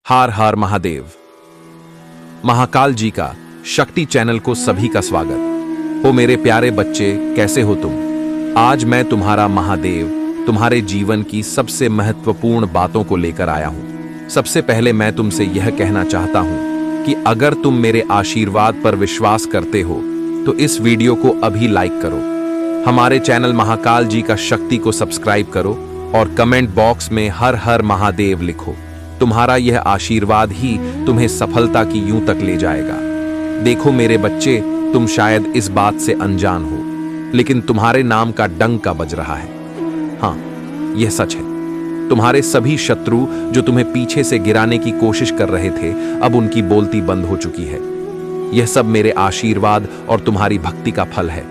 हर हर महादेव। महाकाल जी का शक्ति चैनल को सभी का स्वागत हो। मेरे प्यारे बच्चे, कैसे हो तुम? आज मैं तुम्हारा महादेव तुम्हारे जीवन की सबसे महत्वपूर्ण बातों को लेकर आया हूं। सबसे पहले मैं तुमसे यह कहना चाहता हूं कि अगर तुम मेरे आशीर्वाद पर विश्वास करते हो तो इस वीडियो को अभी लाइक करो, हमारे चैनल महाकाल जी का शक्ति को सब्सक्राइब करो और कमेंट बॉक्स में हर हर महादेव लिखो। तुम्हारा यह आशीर्वाद ही तुम्हें सफलता की यूं तक ले जाएगा। देखो मेरे बच्चे, तुम शायद इस बात से अनजान हो, लेकिन तुम्हारे नाम का डंका बज रहा है। हाँ, यह सच है। तुम्हारे सभी शत्रु जो तुम्हें पीछे से गिराने की कोशिश कर रहे थे, अब उनकी बोलती बंद हो चुकी है। यह सब मेरे आशीर्वाद और तुम्हारी भक्ति का फल है।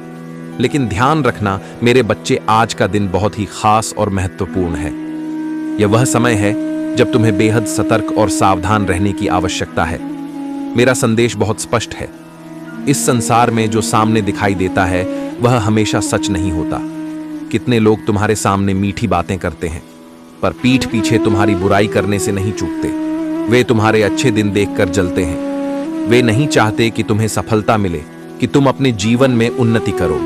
लेकिन ध्यान रखना मेरे बच्चे, आज का दिन बहुत ही खास और महत्वपूर्ण है। यह वह समय है जब तुम्हें बेहद सतर्क और सावधान रहने की आवश्यकता है। मेरा संदेश बहुत स्पष्ट है। इस संसार में जो सामने दिखाई देता है वह हमेशा सच नहीं होता। कितने लोग तुम्हारे सामने मीठी बातें करते हैं, पर पीठ पीछे तुम्हारी बुराई करने से नहीं चूकते। वे तुम्हारे अच्छे दिन देखकर जलते हैं। वे नहीं चाहते कि तुम्हें सफलता मिले, कि तुम अपने जीवन में उन्नति करो।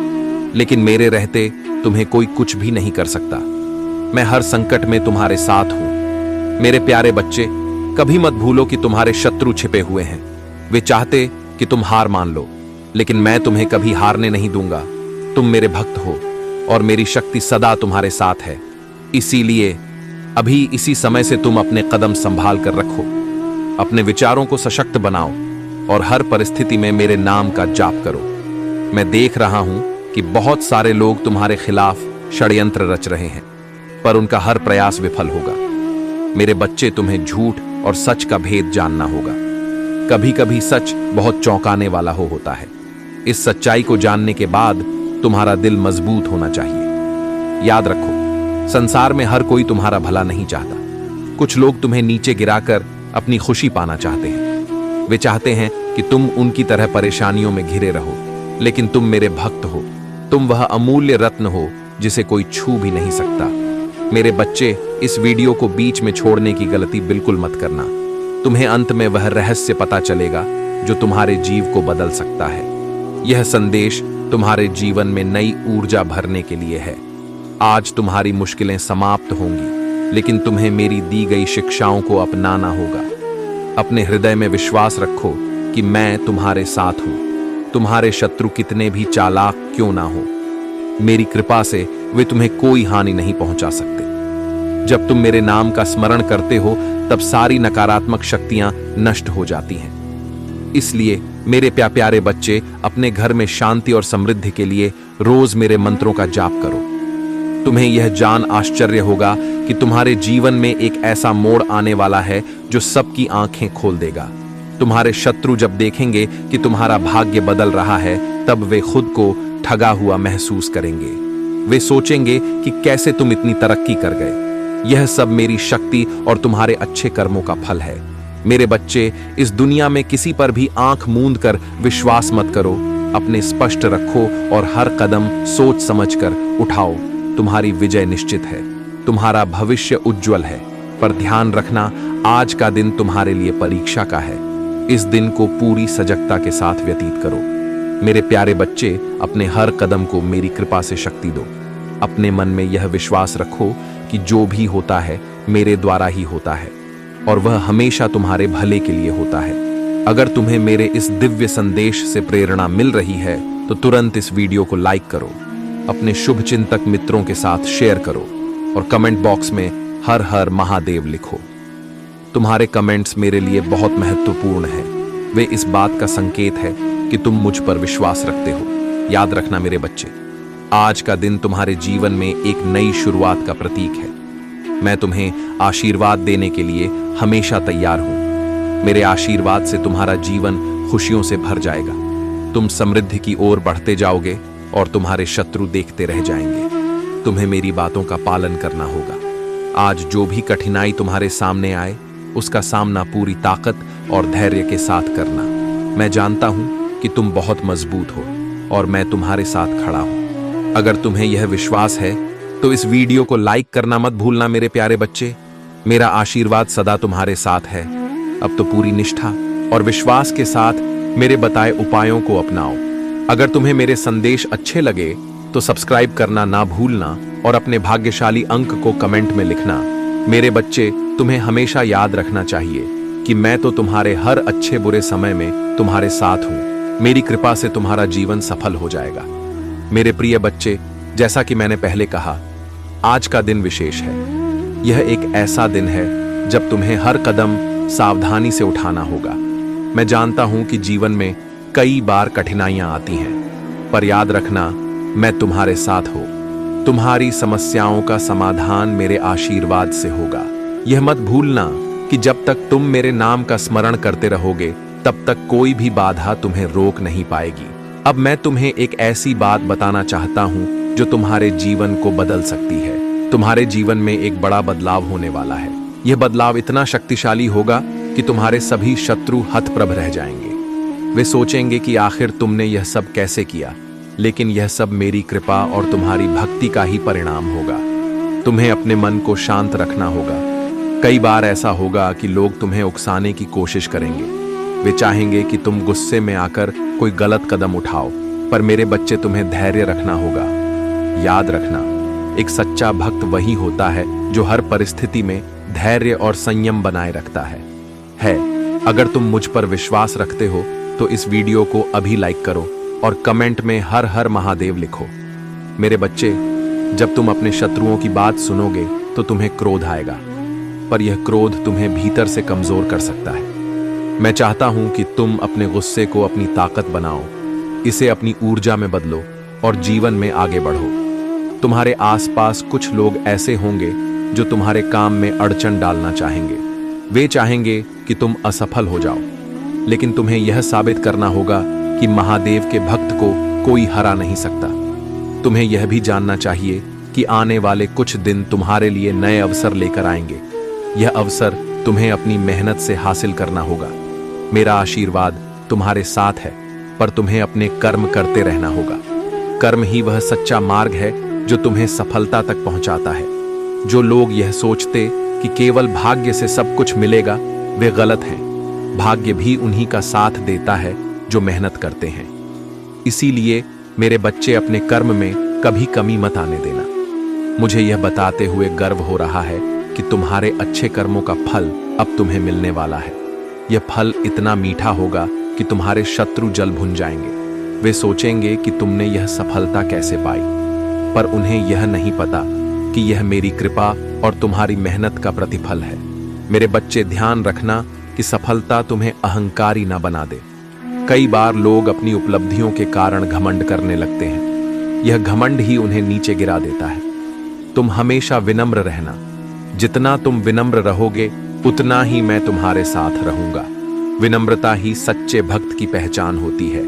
लेकिन मेरे रहते तुम्हें कोई कुछ भी नहीं कर सकता। मैं हर संकट में तुम्हारे साथ हूं। मेरे प्यारे बच्चे, कभी मत भूलो कि तुम्हारे शत्रु छिपे हुए हैं। वे चाहते कि तुम हार मान लो, लेकिन मैं तुम्हें कभी हारने नहीं दूंगा। तुम मेरे भक्त हो और मेरी शक्ति सदा तुम्हारे साथ है। इसीलिए अभी इसी समय से तुम अपने कदम संभाल कर रखो, अपने विचारों को सशक्त बनाओ और हर परिस्थिति में मेरे नाम का जाप करो। मैं देख रहा हूं कि बहुत सारे लोग तुम्हारे खिलाफ षड्यंत्र रच रहे हैं, पर उनका हर प्रयास विफल होगा। मेरे बच्चे, तुम्हें झूठ और सच का भेद जानना होगा। कभी कभी सच बहुत चौंकाने वाला होता है। इस सच्चाई को जानने के बाद तुम्हारा दिल मजबूत होना चाहिए। याद रखो, संसार में हर कोई तुम्हारा भला नहीं चाहता। कुछ लोग तुम्हें नीचे गिराकर अपनी खुशी पाना चाहते हैं। वे चाहते हैं कि तुम उनकी तरह परेशानियों में घिरे रहो, लेकिन तुम मेरे भक्त हो। तुम वह अमूल्य रत्न हो जिसे कोई छू भी नहीं सकता। मेरे बच्चे, इस वीडियो को बीच में छोड़ने की गलती बिल्कुल मत करना। तुम्हें अंत में वह रहस्य पता चलेगा जो तुम्हारे जीव को बदल सकता है। यह संदेश तुम्हारे जीवन में नई ऊर्जा भरने के लिए है। आज तुम्हारी मुश्किलें समाप्त होंगी, लेकिन तुम्हें मेरी दी गई शिक्षाओं को अपनाना होगा। अपने हृदय में विश्वास रखो कि मैं तुम्हारे साथ हूं। तुम्हारे शत्रु कितने भी चालाक क्यों ना हो, मेरी कृपा से वे तुम्हें कोई हानि नहीं पहुंचा सकते। जब तुम मेरे नाम का स्मरण करते हो, तब सारी नकारात्मक शक्तियां नष्ट हो जाती हैं। इसलिए मेरे प्यारे बच्चे, अपने घर में शांति और समृद्धि के लिए रोज मेरे मंत्रों का जाप करो। तुम्हें यह जान आश्चर्य होगा कि तुम्हारे जीवन में एक ऐसा मोड़ आने वाला है जो सबकी आंखें खोल देगा। तुम्हारे शत्रु जब देखेंगे कि तुम्हारा भाग्य बदल रहा है, तब वे खुद को ठगा हुआ महसूस करेंगे। वे सोचेंगे कि कैसे तुम इतनी तरक्की कर गए। यह सब मेरी शक्ति और तुम्हारे अच्छे कर्मों का फल है। मेरे बच्चे, इस दुनिया में किसी पर भी आंख मूंद कर विश्वास मत करो। अपने स्पष्ट रखो और हर कदम सोच समझकर उठाओ। तुम्हारी विजय निश्चित है। तुम्हारा भविष्य उज्जवल है। पर ध्यान रखना, आज का दिन तुम्हारे लिए परीक्षा का है। इस दिन को पूरी सजगता के साथ व्यतीत करो। मेरे प्यारे बच्चे, अपने हर कदम को मेरी कृपा से शक्ति दो। अपने मन में यह विश्वास रखो कि जो भी होता है मेरे द्वारा ही होता है और वह हमेशा तुम्हारे भले के लिए होता है। अगर तुम्हें मेरे इस दिव्य संदेश से प्रेरणा मिल रही है तो तुरंत इस वीडियो को लाइक करो, अपने शुभ चिंतक मित्रों के साथ शेयर करो और कमेंट बॉक्स में हर हर महादेव लिखो। तुम्हारे कमेंट्स मेरे लिए बहुत महत्वपूर्ण हैं। वे इस बात का संकेत है कि तुम मुझ पर विश्वास रखते हो। याद रखना मेरे बच्चे, आज का दिन तुम्हारे जीवन में एक नई शुरुआत का प्रतीक है। मैं तुम्हें आशीर्वाद देने के लिए हमेशा तैयार हूं। मेरे आशीर्वाद से तुम्हारा जीवन खुशियों से भर जाएगा। तुम समृद्धि की ओर बढ़ते जाओगे और तुम्हारे शत्रु देखते रह जाएंगे। तुम्हें मेरी बातों का पालन करना होगा। आज जो भी कठिनाई तुम्हारे सामने आए, उसका सामना पूरी ताकत और धैर्य के साथ करना। मैं जानता हूं कि तुम बहुत मजबूत हो और मैं तुम्हारे साथ खड़ा हूं। अगर तुम्हें यह विश्वास है तो इस वीडियो को लाइक करना मत भूलना मेरे प्यारे बच्चे। मेरा आशीर्वाद सदा तुम्हारे साथ है। अब तो पूरी निष्ठा और विश्वास के साथ मेरे बताए उपायों को अपनाओ। अगर तुम्हें मेरे संदेश अच्छे लगे तो सब्सक्राइब करना ना भूलना और अपने भाग्यशाली अंक को कमेंट में लिखना। मेरे बच्चे, तुम्हें हमेशा याद रखना चाहिए कि मैं तो तुम्हारे हर अच्छे बुरे समय में तुम्हारे साथ हूं। मेरी कृपा से तुम्हारा जीवन सफल हो जाएगा। मेरे प्रिय बच्चे, जैसा कि मैंने पहले कहा, आज का दिन विशेष है। यह एक ऐसा दिन है जब तुम्हें हर कदम सावधानी से उठाना होगा। मैं जानता हूं कि जीवन में कई बार कठिनाइयां आती हैं, पर याद रखना, मैं तुम्हारे साथ हूं। तुम्हारी समस्याओं का समाधान मेरे आशीर्वाद से होगा। यह मत भूलना कि जब तक तुम मेरे नाम का स्मरण करते रहोगे तब तक कोई भी बाधा तुम्हें रोक नहीं पाएगी। अब मैं तुम्हें एक ऐसी बात बताना चाहता हूं जो तुम्हारे जीवन को बदल सकती है। तुम्हारे जीवन में एक बड़ा बदलाव होने वाला है। यह बदलाव इतना शक्तिशाली होगा कि तुम्हारे सभी शत्रु हतप्रभ रह जाएंगे। वे सोचेंगे कि आखिर तुमने यह सब कैसे किया, लेकिन यह सब मेरी कृपा और तुम्हारी भक्ति का ही परिणाम होगा। तुम्हें अपने मन को शांत रखना होगा। कई बार ऐसा होगा कि लोग तुम्हें उकसाने की कोशिश करेंगे। वे चाहेंगे कि तुम गुस्से में आकर कोई गलत कदम उठाओ, पर मेरे बच्चे, तुम्हें धैर्य रखना होगा। याद रखना, एक सच्चा भक्त वही होता है जो हर परिस्थिति में धैर्य और संयम बनाए रखता है। अगर तुम मुझ पर विश्वास रखते हो तो इस वीडियो को अभी लाइक करो और कमेंट में हर हर महादेव लिखो। मेरे बच्चे, जब तुम अपने शत्रुओं की बात सुनोगे तो तुम्हें क्रोध आएगा, पर यह क्रोध तुम्हें भीतर से कमजोर कर सकता है। मैं चाहता हूं कि तुम अपने गुस्से को अपनी ताकत बनाओ, इसे अपनी ऊर्जा में बदलो और जीवन में आगे बढ़ो। तुम्हारे आसपास कुछ लोग ऐसे होंगे जो तुम्हारे काम में अड़चन डालना चाहेंगे। वे चाहेंगे कि तुम असफल हो जाओ, लेकिन तुम्हें यह साबित करना होगा कि महादेव के भक्त को कोई हरा नहीं सकता। तुम्हें यह भी जानना चाहिए कि आने वाले कुछ दिन तुम्हारे लिए नए अवसर लेकर आएंगे। यह अवसर तुम्हें अपनी मेहनत से हासिल करना होगा। मेरा आशीर्वाद तुम्हारे साथ है, पर तुम्हें अपने कर्म करते रहना होगा। कर्म ही वह सच्चा मार्ग है जो तुम्हें सफलता तक पहुंचाता है। जो लोग यह सोचते कि केवल भाग्य से सब कुछ मिलेगा, वे गलत हैं। भाग्य भी उन्हीं का साथ देता है जो मेहनत करते हैं। इसीलिए मेरे बच्चे, अपने कर्म में कभी कमी मत आने देना। मुझे यह बताते हुए गर्व हो रहा है कि तुम्हारे अच्छे कर्मों का फल अब तुम्हें मिलने वाला है। यह फल इतना मीठा होगा कि तुम्हारे शत्रु जल भुन जाएंगे। वे सोचेंगे कि तुमने यह सफलता कैसे पाई, पर उन्हें यह नहीं पता कि यह मेरी कृपा और तुम्हारी मेहनत का प्रतिफल है। मेरे बच्चे, ध्यान रखना कि सफलता तुम्हें अहंकारी ना बना दे। कई बार लोग अपनी उपलब्धियों के कारण घमंड करने लगते हैं। यह घमंड ही उन्हें नीचे गिरा देता है। तुम हमेशा विनम्र रहना। जितना तुम विनम्र रहोगे उतना ही मैं तुम्हारे साथ रहूंगा। विनम्रता ही सच्चे भक्त की पहचान होती है।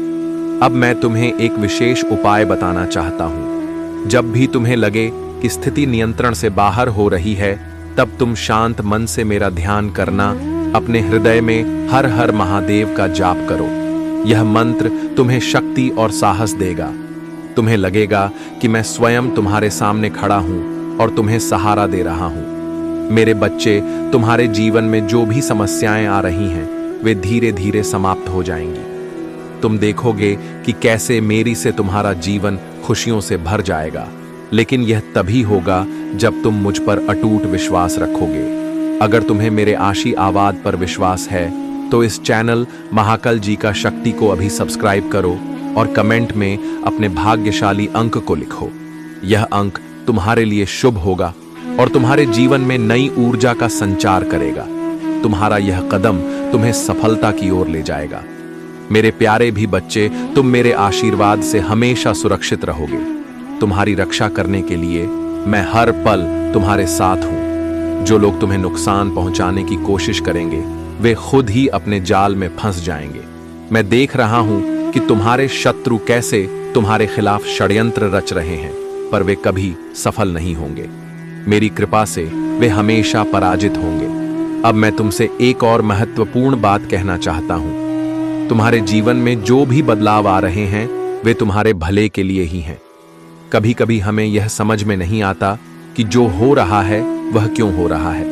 अब मैं तुम्हें एक विशेष उपाय बताना चाहता हूं। जब भी तुम्हें लगे कि स्थिति नियंत्रण से बाहर हो रही है, तब तुम शांत मन से मेरा ध्यान करना। अपने हृदय में हर हर महादेव का जाप करो। यह मंत्र तुम्हें शक्ति और साहस देगा। तुम्हें लगेगा कि मैं स्वयं तुम्हारे सामने खड़ा हूं और तुम्हें सहारा दे रहा हूं। मेरे बच्चे, तुम्हारे जीवन में जो भी समस्याएं आ रही हैं, वे धीरे धीरे समाप्त हो जाएंगी। तुम देखोगे कि कैसे मेरी से तुम्हारा जीवन खुशियों से भर जाएगा। लेकिन यह तभी होगा जब तुम मुझ पर अटूट विश्वास रखोगे। अगर तुम्हें मेरे आशीर्वाद पर विश्वास है तो इस चैनल महाकाल जी का शक्ति को अभी सब्सक्राइब करो और कमेंट में अपने भाग्यशाली अंक को लिखो। यह अंक तुम्हारे लिए शुभ होगा और तुम्हारे जीवन में नई ऊर्जा का संचार करेगा। तुम्हारा यह कदम तुम्हें सफलता की ओर ले जाएगा। मेरे प्यारे भी बच्चे, तुम मेरे आशीर्वाद से हमेशा सुरक्षित रहोगे। तुम्हारी रक्षा करने के लिए मैं हर पल तुम्हारे साथ हूं। जो लोग तुम्हें नुकसान पहुंचाने की कोशिश करेंगे, वे खुद ही अपने जाल में फंस जाएंगे। मैं देख रहा हूं कि तुम्हारे शत्रु कैसे तुम्हारे खिलाफ षड्यंत्र रच रहे हैं, पर वे कभी सफल नहीं होंगे। मेरी कृपा से वे हमेशा पराजित होंगे। अब मैं तुमसे एक और महत्वपूर्ण बात कहना चाहता हूं। तुम्हारे जीवन में जो भी बदलाव आ रहे हैं, वे तुम्हारे भले के लिए ही हैं। कभी कभी हमें यह समझ में नहीं आता कि जो हो रहा है वह क्यों हो रहा है,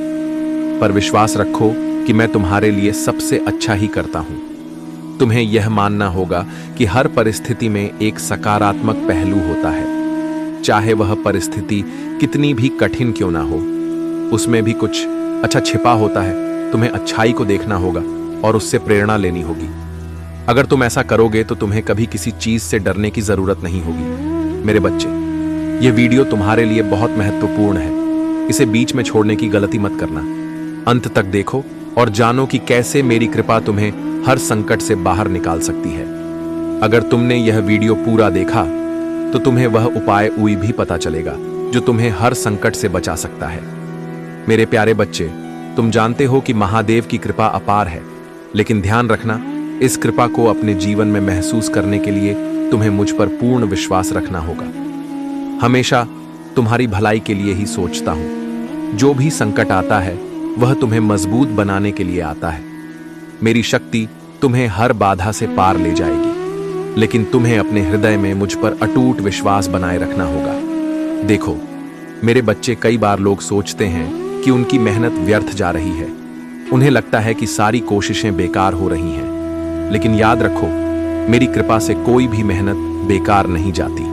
पर विश्वास रखो कि मैं तुम्हारे लिए सबसे अच्छा ही करता हूं। तुम्हें यह मानना होगा कि हर परिस्थिति में एक सकारात्मक पहलू होता है, चाहे वह परिस्थिति कितनी भी कठिन क्यों ना हो, उसमें भी कुछ अच्छा छिपा होता है। तुम्हें अच्छाई को देखना होगा और उससे प्रेरणा लेनी होगी। अगर तुम ऐसा करोगे तो तुम्हें कभी किसी चीज से डरने की जरूरत नहीं होगी। मेरे बच्चे, यह वीडियो तुम्हारे लिए बहुत महत्वपूर्ण है। इसे बीच में छोड़ने की गलती मत करना। अंत तक देखो और जानो कि कैसे मेरी कृपा तुम्हें हर संकट से बाहर निकाल सकती है। अगर तुमने यह वीडियो पूरा देखा तो तुम्हें वह उपाय भी पता चलेगा जो तुम्हें हर संकट से बचा सकता है। मेरे प्यारे बच्चे, तुम जानते हो कि महादेव की कृपा अपार है, लेकिन ध्यान रखना, इस कृपा को अपने जीवन में महसूस करने के लिए तुम्हें मुझ पर पूर्ण विश्वास रखना होगा। हमेशा तुम्हारी भलाई के लिए ही सोचता हूं। जो भी संकट आता है वह तुम्हें मजबूत बनाने के लिए आता है। मेरी शक्ति तुम्हें हर बाधा से पार ले जाएगी, लेकिन तुम्हें अपने हृदय में मुझ पर अटूट विश्वास बनाए रखना होगा। देखो मेरे बच्चे, कई बार लोग सोचते हैं कि उनकी मेहनत व्यर्थ जा रही है। उन्हें लगता है कि सारी कोशिशें बेकार हो रही हैं, लेकिन याद रखो, मेरी कृपा से कोई भी मेहनत बेकार नहीं जाती।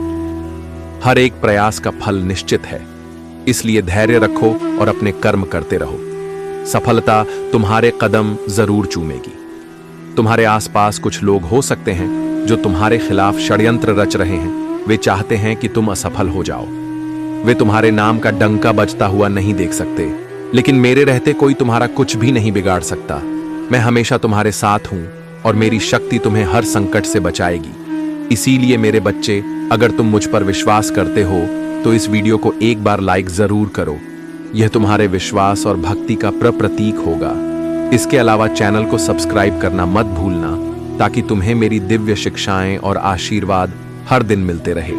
हर एक प्रयास का फल निश्चित है, इसलिए धैर्य रखो और अपने कर्म करते रहो। सफलता तुम्हारे कदम जरूर चूमेगी। तुम्हारे आसपास कुछ लोग हो सकते हैं जो तुम्हारे खिलाफ षड्यंत्र रच रहे हैं। वे चाहते हैं कि तुम असफल हो जाओ। वे तुम्हारे नाम का डंका बजता हुआ नहीं देख सकते, लेकिन मेरे रहते कोई तुम्हारा कुछ भी नहीं बिगाड़ सकता। मैं हमेशा तुम्हारे साथ हूं और मेरी शक्ति तुम्हें हर संकट से बचाएगी। इसीलिए मेरे बच्चे, अगर तुम मुझ पर विश्वास करते हो तो इस वीडियो को एक बार लाइक जरूर करो। यह तुम्हारे विश्वास और भक्ति का प्रतीक होगा। इसके अलावा चैनल को सब्सक्राइब करना मत भूलना, ताकि तुम्हें मेरी दिव्य शिक्षाएं और आशीर्वाद हर दिन मिलते रहे।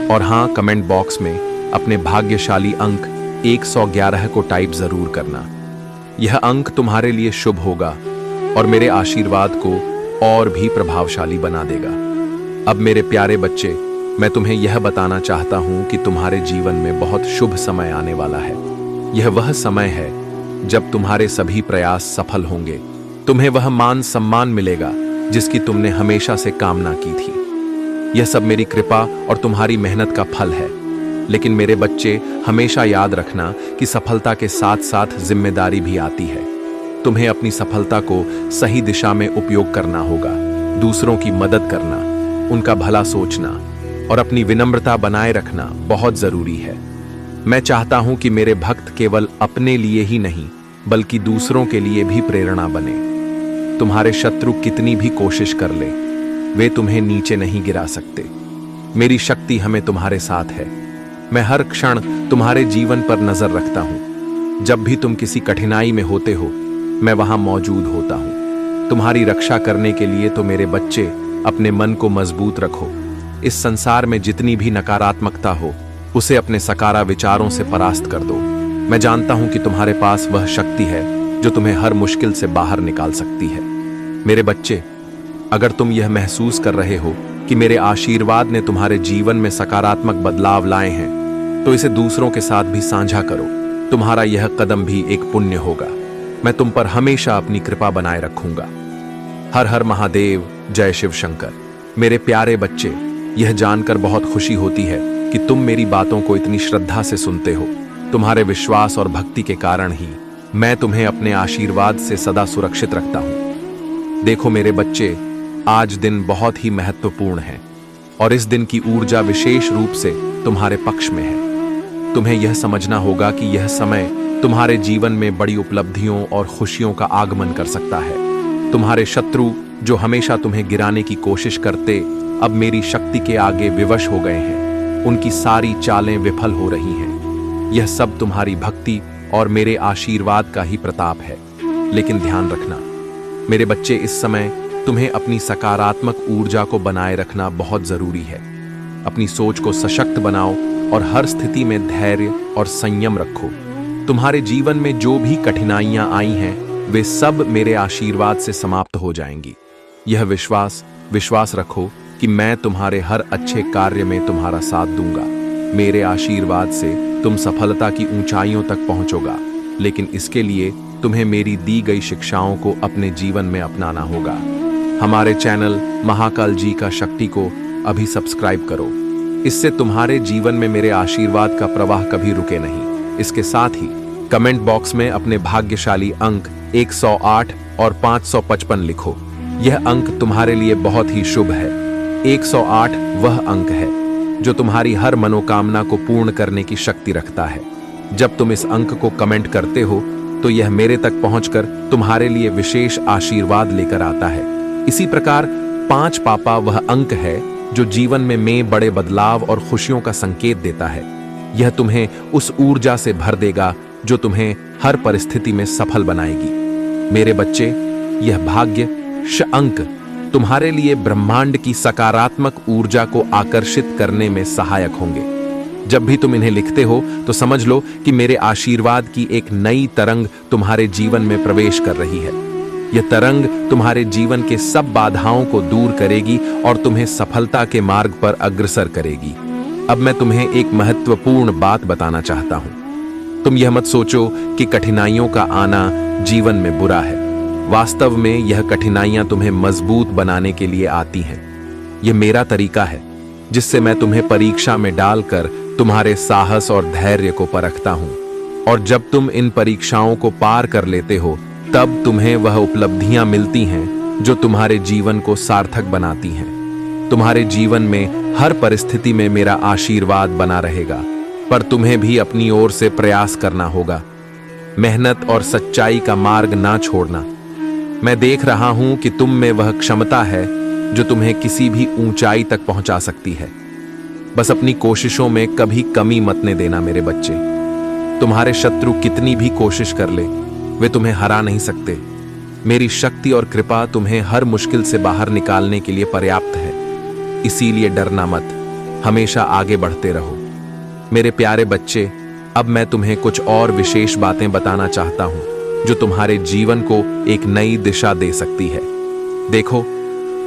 और हाँ, कमेंट बॉक्स में अपने भाग्यशाली अंक 111 को टाइप जरूर करना। यह अंक तुम्हारे लिए शुभ होगा और मेरे आशीर्वाद को और भी प्रभावशाली बना देगा। अब मेरे प्यारे बच्चे, मैं तुम्हें यह बताना चाहता हूं कि तुम्हारे जीवन में बहुत शुभ समय आने वाला है। यह वह समय है जब तुम्हारे सभी प्रयास सफल होंगे। तुम्हें वह मान सम्मान मिलेगा जिसकी तुमने हमेशा से कामना की थी। यह सब मेरी कृपा और तुम्हारी मेहनत का फल है। लेकिन मेरे बच्चे, हमेशा याद रखना कि सफलता के साथ साथ जिम्मेदारी भी आती है। तुम्हें अपनी सफलता को सही दिशा में उपयोग करना होगा। दूसरों की मदद करना, उनका भला सोचना और अपनी विनम्रता बनाए रखना बहुत जरूरी है। मैं चाहता हूं कि मेरे भक्त केवल अपने लिए ही नहीं बल्कि दूसरों के लिए भी प्रेरणा बने। तुम्हारे शत्रु कितनी भी कोशिश कर ले, वे तुम्हें नीचे नहीं गिरा सकते। मेरी शक्ति हमें तुम्हारे साथ है। मैं हर क्षण तुम्हारे जीवन पर नजर रखता हूं। जब भी तुम किसी कठिनाई में होते हो, मैं वहां मौजूद होता हूं। तुम्हारी रक्षा करने के लिए तो मेरे बच्चे, अपने मन को मजबूत रखो। इस संसार में जितनी भी नकारात्मकता हो, उसे अपने सकारात्मक विचारों से परास्त कर दो। मैं जानता हूं कि तुम्हारे पास वह शक्ति है जो तुम्हें हर मुश्किल से बाहर निकाल सकती है। मेरे बच्चे, अगर तुम यह महसूस कर रहे हो कि मेरे आशीर्वाद ने तुम्हारे जीवन में सकारात्मक बदलाव लाए हैं, तो इसे दूसरों के साथ भी साझा करो। तुम्हारा यह कदम भी एक पुण्य होगा। मैं तुम पर हमेशा अपनी कृपा बनाए रखूंगा। हर हर महादेव, जय शिव शंकर। मेरे प्यारे बच्चे, यह जानकर बहुत खुशी होती है कि तुम मेरी बातों को इतनी श्रद्धा से सुनते हो। तुम्हारे विश्वास और भक्ति के कारण ही मैं तुम्हें अपने आशीर्वाद से सदा सुरक्षित रखता हूं। देखो मेरे बच्चे, आज दिन बहुत ही महत्वपूर्ण है और इस दिन की ऊर्जा विशेष रूप से तुम्हारे पक्ष में है। तुम्हें यह समझना होगा कि यह समय तुम्हारे जीवन में बड़ी उपलब्धियों और खुशियों का आगमन कर सकता है। तुम्हारे शत्रु जो हमेशा तुम्हें गिराने की कोशिश करते, अब मेरी शक्ति के आगे विवश हो गए हैं। उनकी सारी चालें विफल हो रही हैं। यह सब तुम्हारी भक्ति और मेरे आशीर्वाद का ही प्रताप है। लेकिन ध्यान रखना मेरे बच्चे, इस समय तुम्हें अपनी सकारात्मक ऊर्जा को बनाए रखना बहुत जरूरी है। अपनी सोच को सशक्त बनाओ और हर स्थिति में धैर्य और संयम रखो। तुम्हारे जीवन में जो भी कठिनाइयां आई हैं, वे सब मेरे आशीर्वाद से समाप्त हो जाएंगी। यह विश्वास रखो कि मैं तुम्हारे हर अच्छे कार्य में तुम्हारा साथ दूंगा। मेरे आशीर्वाद से तुम सफलता की ऊंचाइयों तक पहुंचोगा, लेकिन इसके लिए तुम्हें मेरी दी गई शिक्षाओं को अपने जीवन में अपनाना होगा। हमारे चैनल महाकाल जी का शक्ति को अभी सब्सक्राइब करो। इससे तुम्हारे जीवन में मेरे आशीर्वाद का प्रवाह कभी रुके नहीं। इसके साथ ही कमेंट बॉक्स में अपने भाग्यशाली अंक 108 और 555 लिखो। यह अंक तुम्हारे लिए बहुत ही शुभ है। 108 वह अंक है जो तुम्हारी हर मनोकामना को पूर्ण करने की शक्ति रखता है। जब तुम इस अंक को कमेंट करते हो तो यह मेरे तक पहुंचकर तुम्हारे लिए विशेष आशीर्वाद लेकर आता है। इसी प्रकार 5 पापा वह अंक है जो जीवन में बड़े बदलाव और खुशियों का संकेत देता है। यह तुम्हें उस ऊर्जा से भर देगा जो तुम्हें हर परिस्थिति में सफल बनाएगी। मेरे बच्चे, यह भाग्य अंक तुम्हारे लिए ब्रह्मांड की सकारात्मक ऊर्जा को आकर्षित करने में सहायक होंगे। जब भी तुम इन्हें लिखते हो तो समझ लो कि मेरे आशीर्वाद की एक नई तरंग तुम्हारे जीवन में प्रवेश कर रही है। यह तरंग तुम्हारे जीवन के सब बाधाओं को दूर करेगी और तुम्हें सफलता के मार्ग पर अग्रसर करेगी। अब मैं तुम्हें एक महत्वपूर्ण बात बताना चाहता हूं। तुम यह मत सोचो कि कठिनाइयों का आना जीवन में बुरा है। वास्तव में यह कठिनाइयां तुम्हें मजबूत बनाने के लिए आती हैं। यह मेरा तरीका है जिससे मैं तुम्हें परीक्षा में डालकर तुम्हारे साहस और धैर्य को परखता हूं। और जब तुम इन परीक्षाओं को पार कर लेते हो तब तुम्हें वह उपलब्धियां मिलती हैं जो तुम्हारे जीवन को सार्थक बनाती हैं। तुम्हारे जीवन में हर परिस्थिति में मेरा आशीर्वाद बना रहेगा, पर तुम्हें भी अपनी ओर से प्रयास करना होगा। मेहनत और सच्चाई का मार्ग ना छोड़ना। मैं देख रहा हूं कि तुम में वह क्षमता है जो तुम्हें किसी भी ऊंचाई तक पहुंचा सकती है। बस अपनी कोशिशों में कभी कमी मत ने देना मेरे बच्चे। तुम्हारे शत्रु कितनी भी कोशिश कर ले, वे तुम्हें हरा नहीं सकते। मेरी शक्ति और कृपा तुम्हें हर मुश्किल से बाहर निकालने के लिए पर्याप्त है। इसीलिए डरना मत, हमेशा आगे बढ़ते रहो। मेरे प्यारे बच्चे, अब मैं तुम्हें कुछ और विशेष बातें बताना चाहता हूं जो तुम्हारे जीवन को एक नई दिशा दे सकती है। देखो,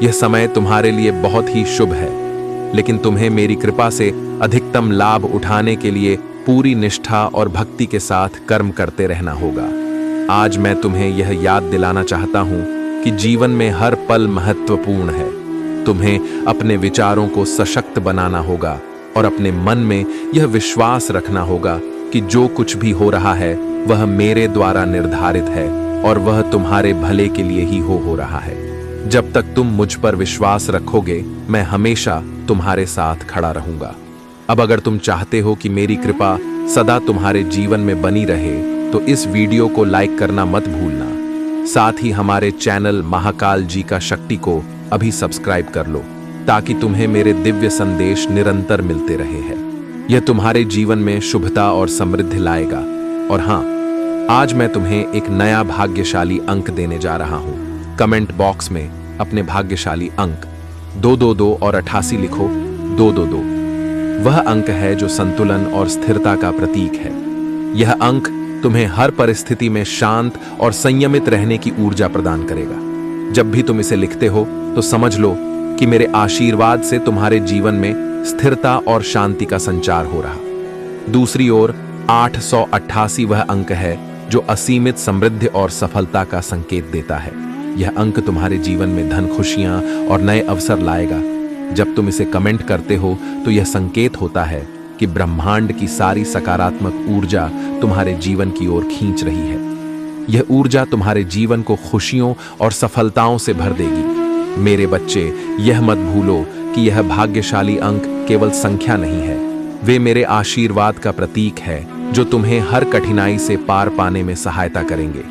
यह समय तुम्हारे लिए बहुत ही शुभ है, लेकिन तुम्हें मेरी कृपा से अधिकतम लाभ उठाने के लिए पूरी निष्ठा और भक्ति के साथ कर्म करते रहना होगा। आज मैं तुम्हें यह याद दिलाना चाहता हूं कि जीवन में हर पल महत्वपूर्ण है। तुम्हें अपने विचारों को सशक्त बनाना होगा और अपने मन में यह विश्वास रखना होगा कि जो कुछ भी हो रहा है वह मेरे द्वारा निर्धारित है और वह तुम्हारे भले के लिए ही हो रहा है। जब तक तुम मुझ पर विश्वास रखोगे, मैं हमेशा तुम्हारे साथ खड़ा रहूंगा। अब अगर तुम चाहते हो कि मेरी कृपा सदा तुम्हारे जीवन में बनी रहे तो इस वीडियो को लाइक करना मत भूलना। साथ ही हमारे चैनल महाकाल जी का शक्ति को अभी सब्सक्राइब कर लो ताकि तुम्हें मेरे दिव्य संदेश निरंतर मिलते रहे हैं। यह तुम्हारे जीवन में शुभता और समृद्धि लाएगा। और हाँ, आज मैं तुम्हें एक नया भाग्यशाली अंक देने जा रहा हूं। कमेंट बॉक्स में अपने भाग्यशाली अंक 222 और 88 लिखो। 222 वह अंक है जो संतुलन और स्थिरता का प्रतीक है। यह अंक तुम्हें हर परिस्थिति में शांत और संयमित रहने की ऊर्जा प्रदान करेगा। जब भी तुम इसे लिखते हो तो समझ लो कि मेरे आशीर्वाद से तुम्हारे जीवन में स्थिरता और शांति का संचार हो रहा। दूसरी ओर 888 वह अंक है जो असीमित समृद्धि और सफलता का संकेत देता है। यह अंक तुम्हारे जीवन में धन, खुशियां और नए अवसर लाएगा। जब तुम इसे कमेंट करते हो तो यह संकेत होता है कि ब्रह्मांड की सारी सकारात्मक ऊर्जा तुम्हारे जीवन की ओर खींच रही है। यह ऊर्जा तुम्हारे जीवन को खुशियों और सफलताओं से भर देगी। मेरे बच्चे, यह मत भूलो कि यह भाग्यशाली अंक केवल संख्या नहीं है, वे मेरे आशीर्वाद का प्रतीक है जो तुम्हें हर कठिनाई से पार पाने में सहायता करेंगे।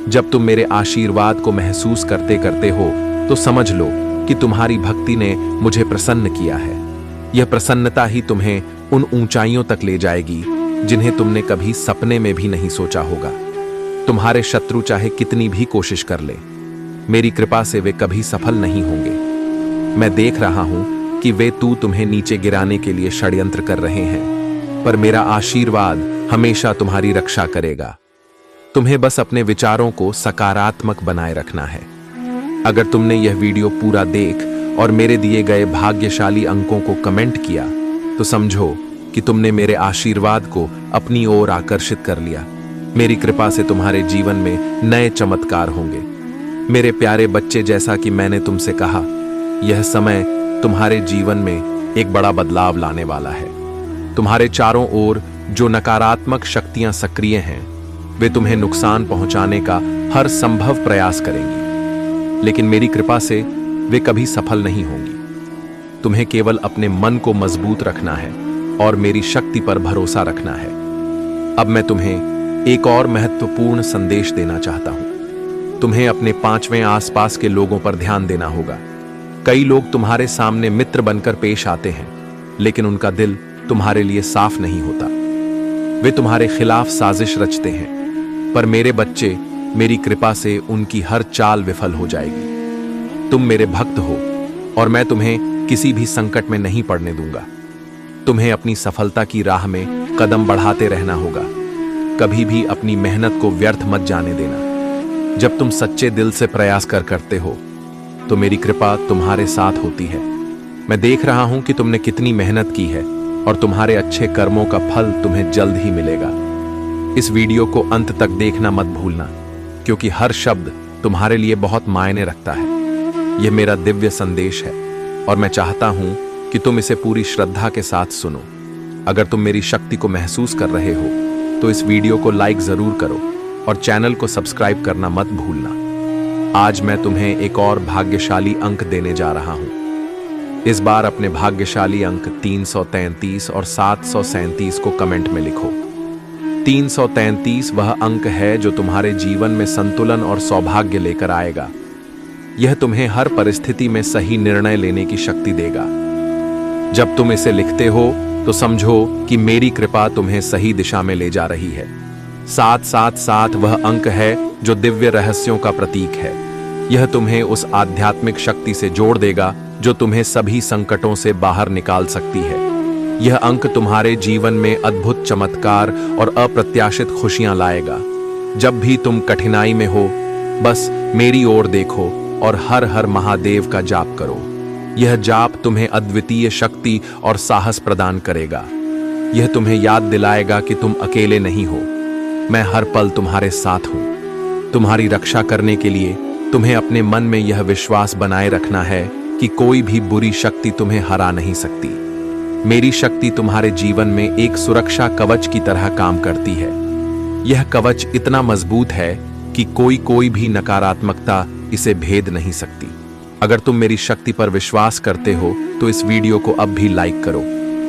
जब तुम मेरे आशीर्वाद को महसूस करते करते हो तो समझ लो कि तुम्हारी भक्ति ने मुझे प्रसन्न किया है। यह प्रसन्नता ही तुम्हें उन ऊंचाइयों तक ले जाएगी जिन्हें तुमने कभी सपने में भी नहीं सोचा होगा। तुम्हारे शत्रु चाहे कितनी भी कोशिश कर ले, मेरी कृपा से वे कभी सफल नहीं होंगे। मैं देख रहा हूं कि वे तुम्हें नीचे गिराने के लिए षड्यंत्र कर रहे हैं, पर मेरा आशीर्वाद हमेशा तुम्हारी रक्षा करेगा। तुम्हें बस अपने विचारों को सकारात्मक बनाए रखना है। अगर तुमने यह वीडियो पूरा देख और मेरे दिए गए भाग्यशाली अंकों को कमेंट किया तो समझो कि तुमने मेरे आशीर्वाद को अपनी ओर आकर्षित कर लिया। मेरी कृपा से तुम्हारे जीवन में नए चमत्कार होंगे। मेरे प्यारे बच्चे, जैसा कि मैंने तुमसे कहा, यह समय तुम्हारे जीवन में एक बड़ा बदलाव लाने वाला है। तुम्हारे चारों ओर जो नकारात्मक शक्तियां सक्रिय हैं, वे तुम्हें नुकसान पहुंचाने का हर संभव प्रयास करेंगी, लेकिन मेरी कृपा से वे कभी सफल नहीं होंगी। तुम्हें केवल अपने मन को मजबूत रखना है और मेरी शक्ति पर भरोसा रखना है। अब मैं तुम्हें एक और महत्वपूर्ण संदेश देना चाहता हूं। तुम्हें अपने 5वें आसपास के लोगों पर ध्यान देना होगा। कई लोग तुम्हारे सामने मित्र बनकर पेश आते हैं, लेकिन उनका दिल तुम्हारे लिए साफ नहीं होता। वे तुम्हारे खिलाफ साजिश रचते हैं, पर मेरे बच्चे, मेरी कृपा से उनकी हर चाल विफल हो जाएगी। तुम मेरे भक्त हो और मैं तुम्हें किसी भी संकट में नहीं पड़ने दूंगा। तुम्हें अपनी सफलता की राह में कदम बढ़ाते रहना होगा। कभी भी अपनी मेहनत को व्यर्थ मत जाने देना। जब तुम सच्चे दिल से प्रयास करते हो, तो मेरी कृपा तुम्हारे साथ होती है। मैं देख रहा हूं कि तुमने कितनी मेहनत की है और तुम्हारे अच्छे कर्मों का फल तुम्हें जल्द ही मिलेगा। इस वीडियो को अंत तक देखना मत भूलना, क्योंकि हर शब्द तुम्हारे लिए बहुत मायने रखता है। यह मेरा दिव्य संदेश है और मैं चाहता हूं कि तुम इसे पूरी श्रद्धा के साथ सुनो। अगर तुम मेरी शक्ति को महसूस कर रहे हो, तो इस वीडियो को लाइक जरूर करो और चैनल को सब्सक्राइब करना मत भूलना। आज मैं तुम्हें एक और भाग्यशाली अंक देने जा रहा हूं। इस बार अपने भाग्यशाली अंक 333 और 737 को कमेंट में लिखो। 333 वह अंक है जो तुम्हारे जीवन में संतुलन और सौभाग्य लेकर आएगा। यह तुम्हें हर परिस्थिति में सही निर्णय लेने की शक्ति देगा। जब तुम इसे लिखते हो, तो समझो कि मेरी कृपा तुम्हें सही दिशा में ले जा रही है। 777 वह अंक है जो दिव्य रहस्यों का प्रतीक है। यह तुम्हें उस आध्यात्मिक शक्ति से जोड़ देगा जो तुम्हें सभी संकटों से बाहर निकाल सकती है। यह अंक तुम्हारे जीवन में अद्भुत चमत्कार और अप्रत्याशित खुशियां लाएगा। जब भी तुम कठिनाई में हो, बस मेरी ओर देखो और हर हर महादेव का जाप करो। यह जाप तुम्हें अद्वितीय शक्ति और साहस प्रदान करेगा। यह तुम्हें याद दिलाएगा कि तुम अकेले नहीं हो। मैं हर पल तुम्हारे साथ हूं। तुम्हारी रक्षा करने के लिए तुम्हें अपने मन में यह विश्वास बनाए रखना है कि कोई भी बुरी शक्ति तुम्हें हरा नहीं सकती। मेरी शक्ति तुम्हारे जीवन में एक सुरक्षा कवच की तरह काम करती है। यह कवच इतना मजबूत है कि कोई भी नकारात्मकता इसे भेद नहीं सकती। अगर तुम मेरी शक्ति पर विश्वास करते हो, तो इस वीडियो को अब भी लाइक करो।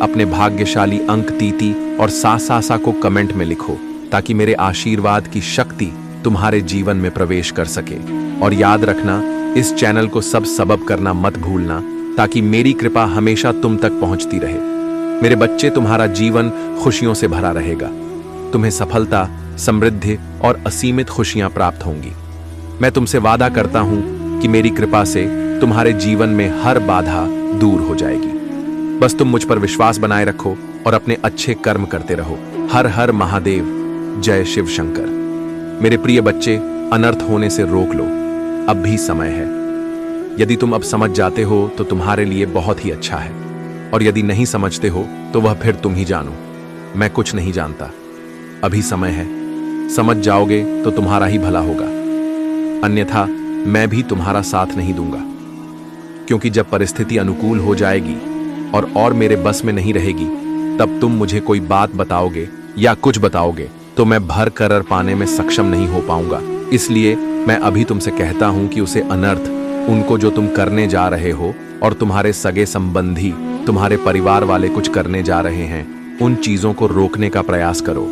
अपने भाग्यशाली अंक 33 और 7 को कमेंट में लिखो, ताकि मेरे आशीर्वाद की शक्ति तुम्हारे जीवन में प्रवेश कर सके। और याद रखना, इस चैनल को सबब करना मत भूलना, ताकि मेरी कृपा हमेशा तुम तक पहुंचती रहे। मेरे बच्चे, तुम्हारा जीवन खुशियों से भरा रहेगा। तुम्हें सफलता, समृद्धि और असीमित खुशियां प्राप्त होंगी। मैं तुमसे वादा करता हूं कि मेरी कृपा से तुम्हारे जीवन में हर बाधा दूर हो जाएगी। बस तुम मुझ पर विश्वास बनाए रखो और अपने अच्छे कर्म करते रहो। हर हर महादेव, जय शिव शंकर। मेरे प्रिय बच्चे, अनर्थ होने से रोक लो, अब भी समय है। यदि तुम अब समझ जाते हो तो तुम्हारे लिए बहुत ही अच्छा है, और यदि नहीं समझते हो तो वह फिर तुम ही जानो। मैं कुछ नहीं जानता। अभी समय है, समझ जाओगे तो तुम्हारा ही भला होगा, अन्यथा मैं भी तुम्हारा साथ नहीं दूंगा। क्योंकि जब परिस्थिति अनुकूल हो जाएगी और मेरे बस में नहीं रहेगी, तब तुम मुझे कोई बात बताओगे या कुछ बताओगे तो मैं भर कर पाने में सक्षम नहीं हो पाऊंगा। इसलिए मैं अभी तुमसे कहता हूं कि उसे अनर्थ, उनको जो तुम करने जा रहे हो और तुम्हारे सगे संबंधी, तुम्हारे परिवार वाले कुछ करने जा रहे हैं, उन चीजों को रोकने का प्रयास करो।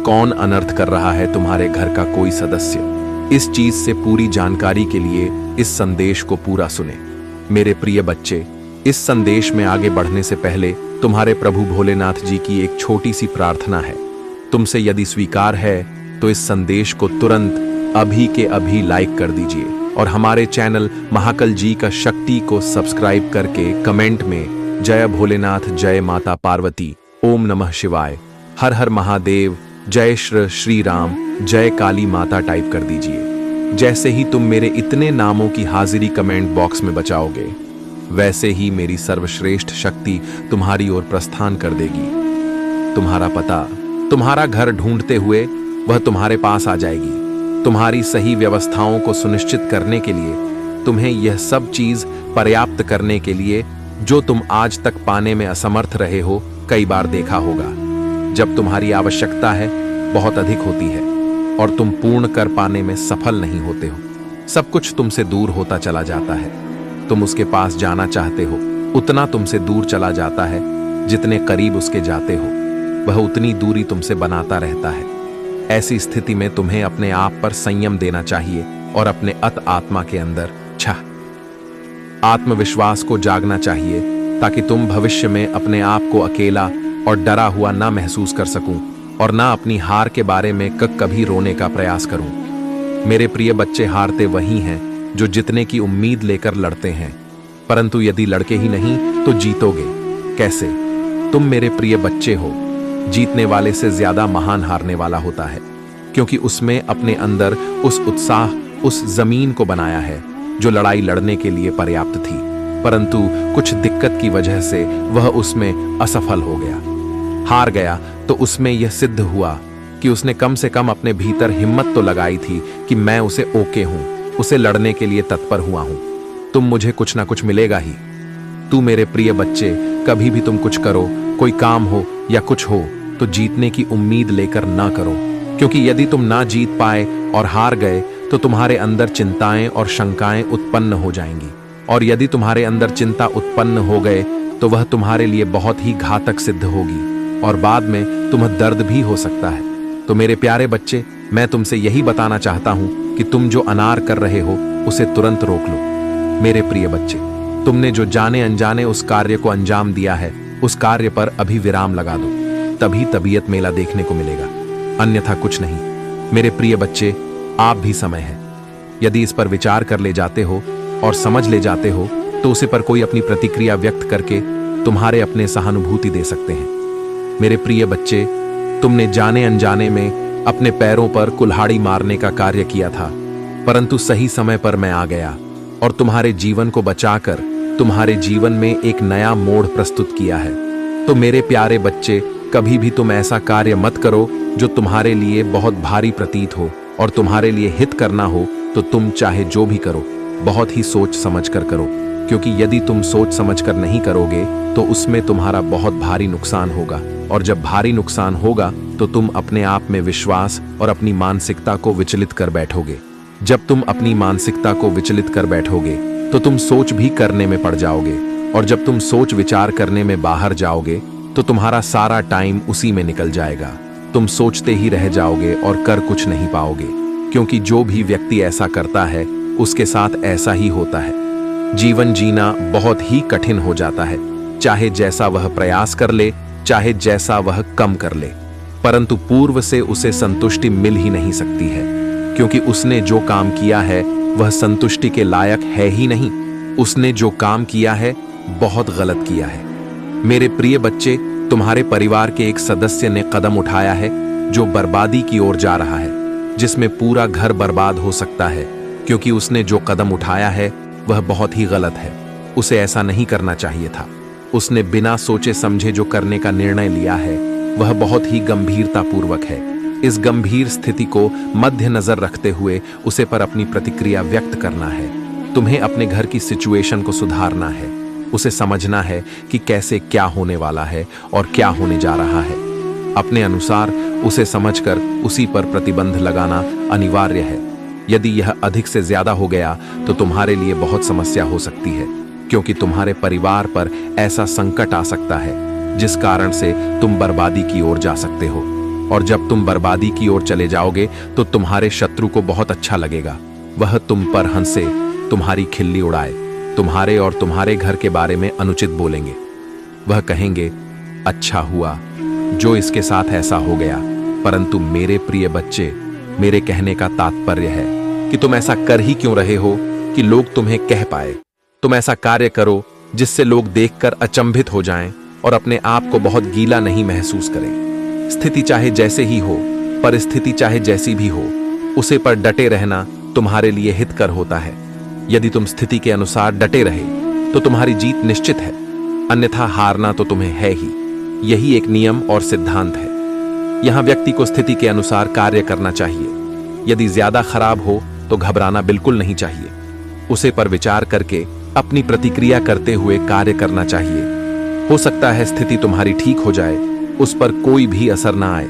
कौन अनर्थ कर रहा है तुम्हारे घर का कोई सदस्य? इस चीज से पूरी जानकारी के लिए इस संदेश को पूरा सुने। मेरे प्रिय बच्चे, इस संदेश में आगे बढ़ने से पहले तुम्हारे प्रभु भोलेनाथ जी की एक छोटी सी प्रार्थना है। तुमसे यदि स्वीकार है तो इस संदेश को तुरंत अभी के अभी लाइक कर दीजिए और हमारे चैनल महाकाल जी का शक्ति को सब्सक्राइब करके कमेंट में जय भोलेनाथ, जय माता पार्वती, ओम नमः शिवाय, हर हर महादेव, जय श्री राम, जय काली माता टाइप कर दीजिए। जैसे ही तुम मेरे इतने नामों की हाजिरी कमेंट बॉक्स में बचाओगे, वैसे ही मेरी सर्वश्रेष्ठ शक्ति तुम्हारी ओर प्रस्थान कर देगी। तुम्हारा पता, तुम्हारा घर ढूंढते हुए वह तुम्हारे पास आ जाएगी। तुम्हारी सही व्यवस्थाओं को सुनिश्चित करने के लिए, तुम्हें यह सब चीज पर्याप्त करने के लिए जो तुम आज तक पाने में असमर्थ रहे हो, कई बार देखा होगा। जब तुम्हारी आवश्यकता है बहुत अधिक होती है और तुम पूर्ण कर पाने में सफल नहीं होते हो, सब कुछ तुमसे दूर होता चला जाता है। तुम उसके पास जाना चाहते हो, उतना तुमसे दूर चला जाता है। जितने करीब उसके जाते हो, वह उतनी दूरी तुमसे बनाता रहता है। ऐसी स्थिति में तुम्हें अपने आप पर संयम देना चाहिए और अपने अत आत्मा के अंदर आत्मविश्वास को जागना चाहिए, ताकि तुम भविष्य में अपने आप को अकेला और डरा हुआ ना महसूस कर सकूं और ना अपनी हार के बारे में कभी रोने का प्रयास करूं। मेरे प्रिय बच्चे, हारते वही हैं जो जितने की उम्मीद लेकर लड़ते हैं, परंतु यदि लड़के ही नहीं तो जीतोगे कैसे? तुम मेरे प्रिय बच्चे हो। जीतने वाले से ज्यादा महान हारने वाला होता है, क्योंकि उसमें अपने अंदर उस उत्साह, उस जमीन को बनाया है जो लड़ाई लड़ने के लिए पर्याप्त थी, परंतु कुछ दिक्कत की वजह से वह उसमें असफल हो गया, हार गया। तो उसमें यह सिद्ध हुआ कि उसने कम से कम अपने भीतर हिम्मत तो लगाई थी कि मैं उसे ओके हूं, उसे लड़ने के लिए तत्पर हुआ हूं। तुम मुझे कुछ ना कुछ मिलेगा ही। तू मेरे प्रिय बच्चे, कभी भी तुम कुछ करो, कोई काम हो या कुछ हो, तो जीतने की उम्मीद लेकर ना करो, क्योंकि यदि तुम ना जीत पाए और हार गए तो तुम्हारे अंदर चिंताएं और शंकाएं उत्पन्न हो जाएंगी, और यदि तुम्हारे अंदर चिंता उत्पन्न हो गए तो वह तुम्हारे लिए बहुत ही घातक सिद्ध होगी और बाद में तुम्हें दर्द भी हो सकता है। तो मेरे प्यारे बच्चे, मैं तुमसे यही बताना चाहता हूं कि तुम जो अनार कर रहे हो उसे तुरंत रोक लो। मेरे प्रिय बच्चे, तुमने जो जाने अनजाने उस कार्य को अंजाम दिया है, उस कार्य पर अभी विराम लगा दो, तभी तबीयत मेला देखने को मिलेगा, अन्यथा कुछ नहीं। मेरे प्रिय बच्चे, आप भी समय है। यदि इस पर विचार कर ले जाते हो और समझ ले जाते हो तो उसे पर कोई अपनी प्रतिक्रिया व्यक्त करके तुम्हारे अपने सहानुभूति दे सकते हैं। मेरे प्रिय बच्चे, तुमने जाने अनजाने में अपने पैरों पर कुल्हाड़ी मारने का कार्य किया था, परंतु सही समय पर मैं आ गया और तुम्हारे जीवन को बचाकर तुम्हारे जीवन में एक नया मोड़ प्रस्तुत किया है। तो मेरे प्यारे बच्चे, कभी भी तुम ऐसा कार्य मत करो जो तुम्हारे लिए बहुत भारी प्रतीत हो और तुम्हारे लिए हित करना हो। तो तुम चाहे जो भी करो, बहुत ही सोच समझ कर करो, क्योंकि यदि तुम सोच समझ कर नहीं करोगे तो उसमें तुम्हारा बहुत भारी नुकसान होगा, और जब भारी नुकसान होगा तो तुम अपने आप में विश्वास और अपनी मानसिकता को विचलित कर बैठोगे। जब तुम अपनी मानसिकता को विचलित कर बैठोगे तो तुम सोच भी करने में पड़ जाओगे, और जब तुम सोच विचार करने में बाहर जाओगे तो तुम्हारा सारा टाइम उसी में निकल जाएगा। तुम सोचते ही रह जाओगे और कर कुछ नहीं पाओगे, क्योंकि जो भी व्यक्ति ऐसा करता है उसके साथ ऐसा ही होता है। जीवन जीना बहुत ही कठिन हो जाता है, चाहे जैसा वह प्रयास कर ले, चाहे जैसा वह कम कर ले, परंतु पूर्व से उसे संतुष्टि मिल ही नहीं सकती है, क्योंकि उसने जो काम किया है वह संतुष्टि के लायक है ही नहीं। उसने जो काम किया है बहुत गलत किया है। मेरे प्रिय बच्चे, तुम्हारे परिवार के एक सदस्य ने कदम उठाया है जो बर्बादी की ओर जा रहा है, जिसमें पूरा घर बर्बाद हो सकता है, क्योंकि उसने जो कदम उठाया है वह बहुत ही गलत है। उसे ऐसा नहीं करना चाहिए था। उसने बिना सोचे समझे जो करने का निर्णय लिया है वह बहुत ही गंभीरतापूर्वक है। इस गंभीर स्थिति को मद्देनजर रखते हुए उसे पर अपनी प्रतिक्रिया व्यक्त करना है। तुम्हें अपने घर की सिचुएशन को सुधारना है, उसे समझना है कि कैसे क्या होने वाला है और क्या होने जा रहा है। अपने अनुसार उसे समझकर उसी पर प्रतिबंध लगाना अनिवार्य है। यदि यह अधिक से ज्यादा हो गया तो तुम्हारे लिए बहुत समस्या हो सकती है, क्योंकि तुम्हारे परिवार पर ऐसा संकट आ सकता है जिस कारण से तुम बर्बादी की ओर जा सकते हो। और जब तुम बर्बादी की ओर चले जाओगे तो तुम्हारे शत्रु को बहुत अच्छा लगेगा। वह तुम पर हंसे, तुम्हारी खिल्ली उड़ाए, तुम्हारे और तुम्हारे घर के बारे में अनुचित बोलेंगे। वह कहेंगे, अच्छा हुआ जो इसके साथ ऐसा हो गया। परंतु मेरे प्रिय बच्चे, मेरे कहने का तात्पर्य है कि तुम ऐसा कर ही क्यों रहे हो कि लोग तुम्हें कह पाए। तुम ऐसा कार्य करो जिससे लोग देखकर अचंभित हो जाएं और अपने आप को बहुत गीला नहीं महसूस करें। स्थिति चाहे जैसे ही हो, परिस्थिति चाहे जैसी भी हो, उसे पर डटे रहना तुम्हारे लिए हितकर होता है। यदि तुम स्थिति के अनुसार डटे रहे तो तुम्हारी जीत निश्चित है, अन्यथा हारना तो तुम्हें है ही। यही एक नियम और सिद्धांत है। यहाँ व्यक्ति को स्थिति के अनुसार कार्य करना चाहिए। यदि ज्यादा खराब हो तो घबराना बिल्कुल नहीं चाहिए। उसे पर विचार करके अपनी प्रतिक्रिया करते हुए कार्य करना चाहिए। हो सकता है स्थिति तुम्हारी ठीक हो जाए, उस पर कोई भी असर ना आए।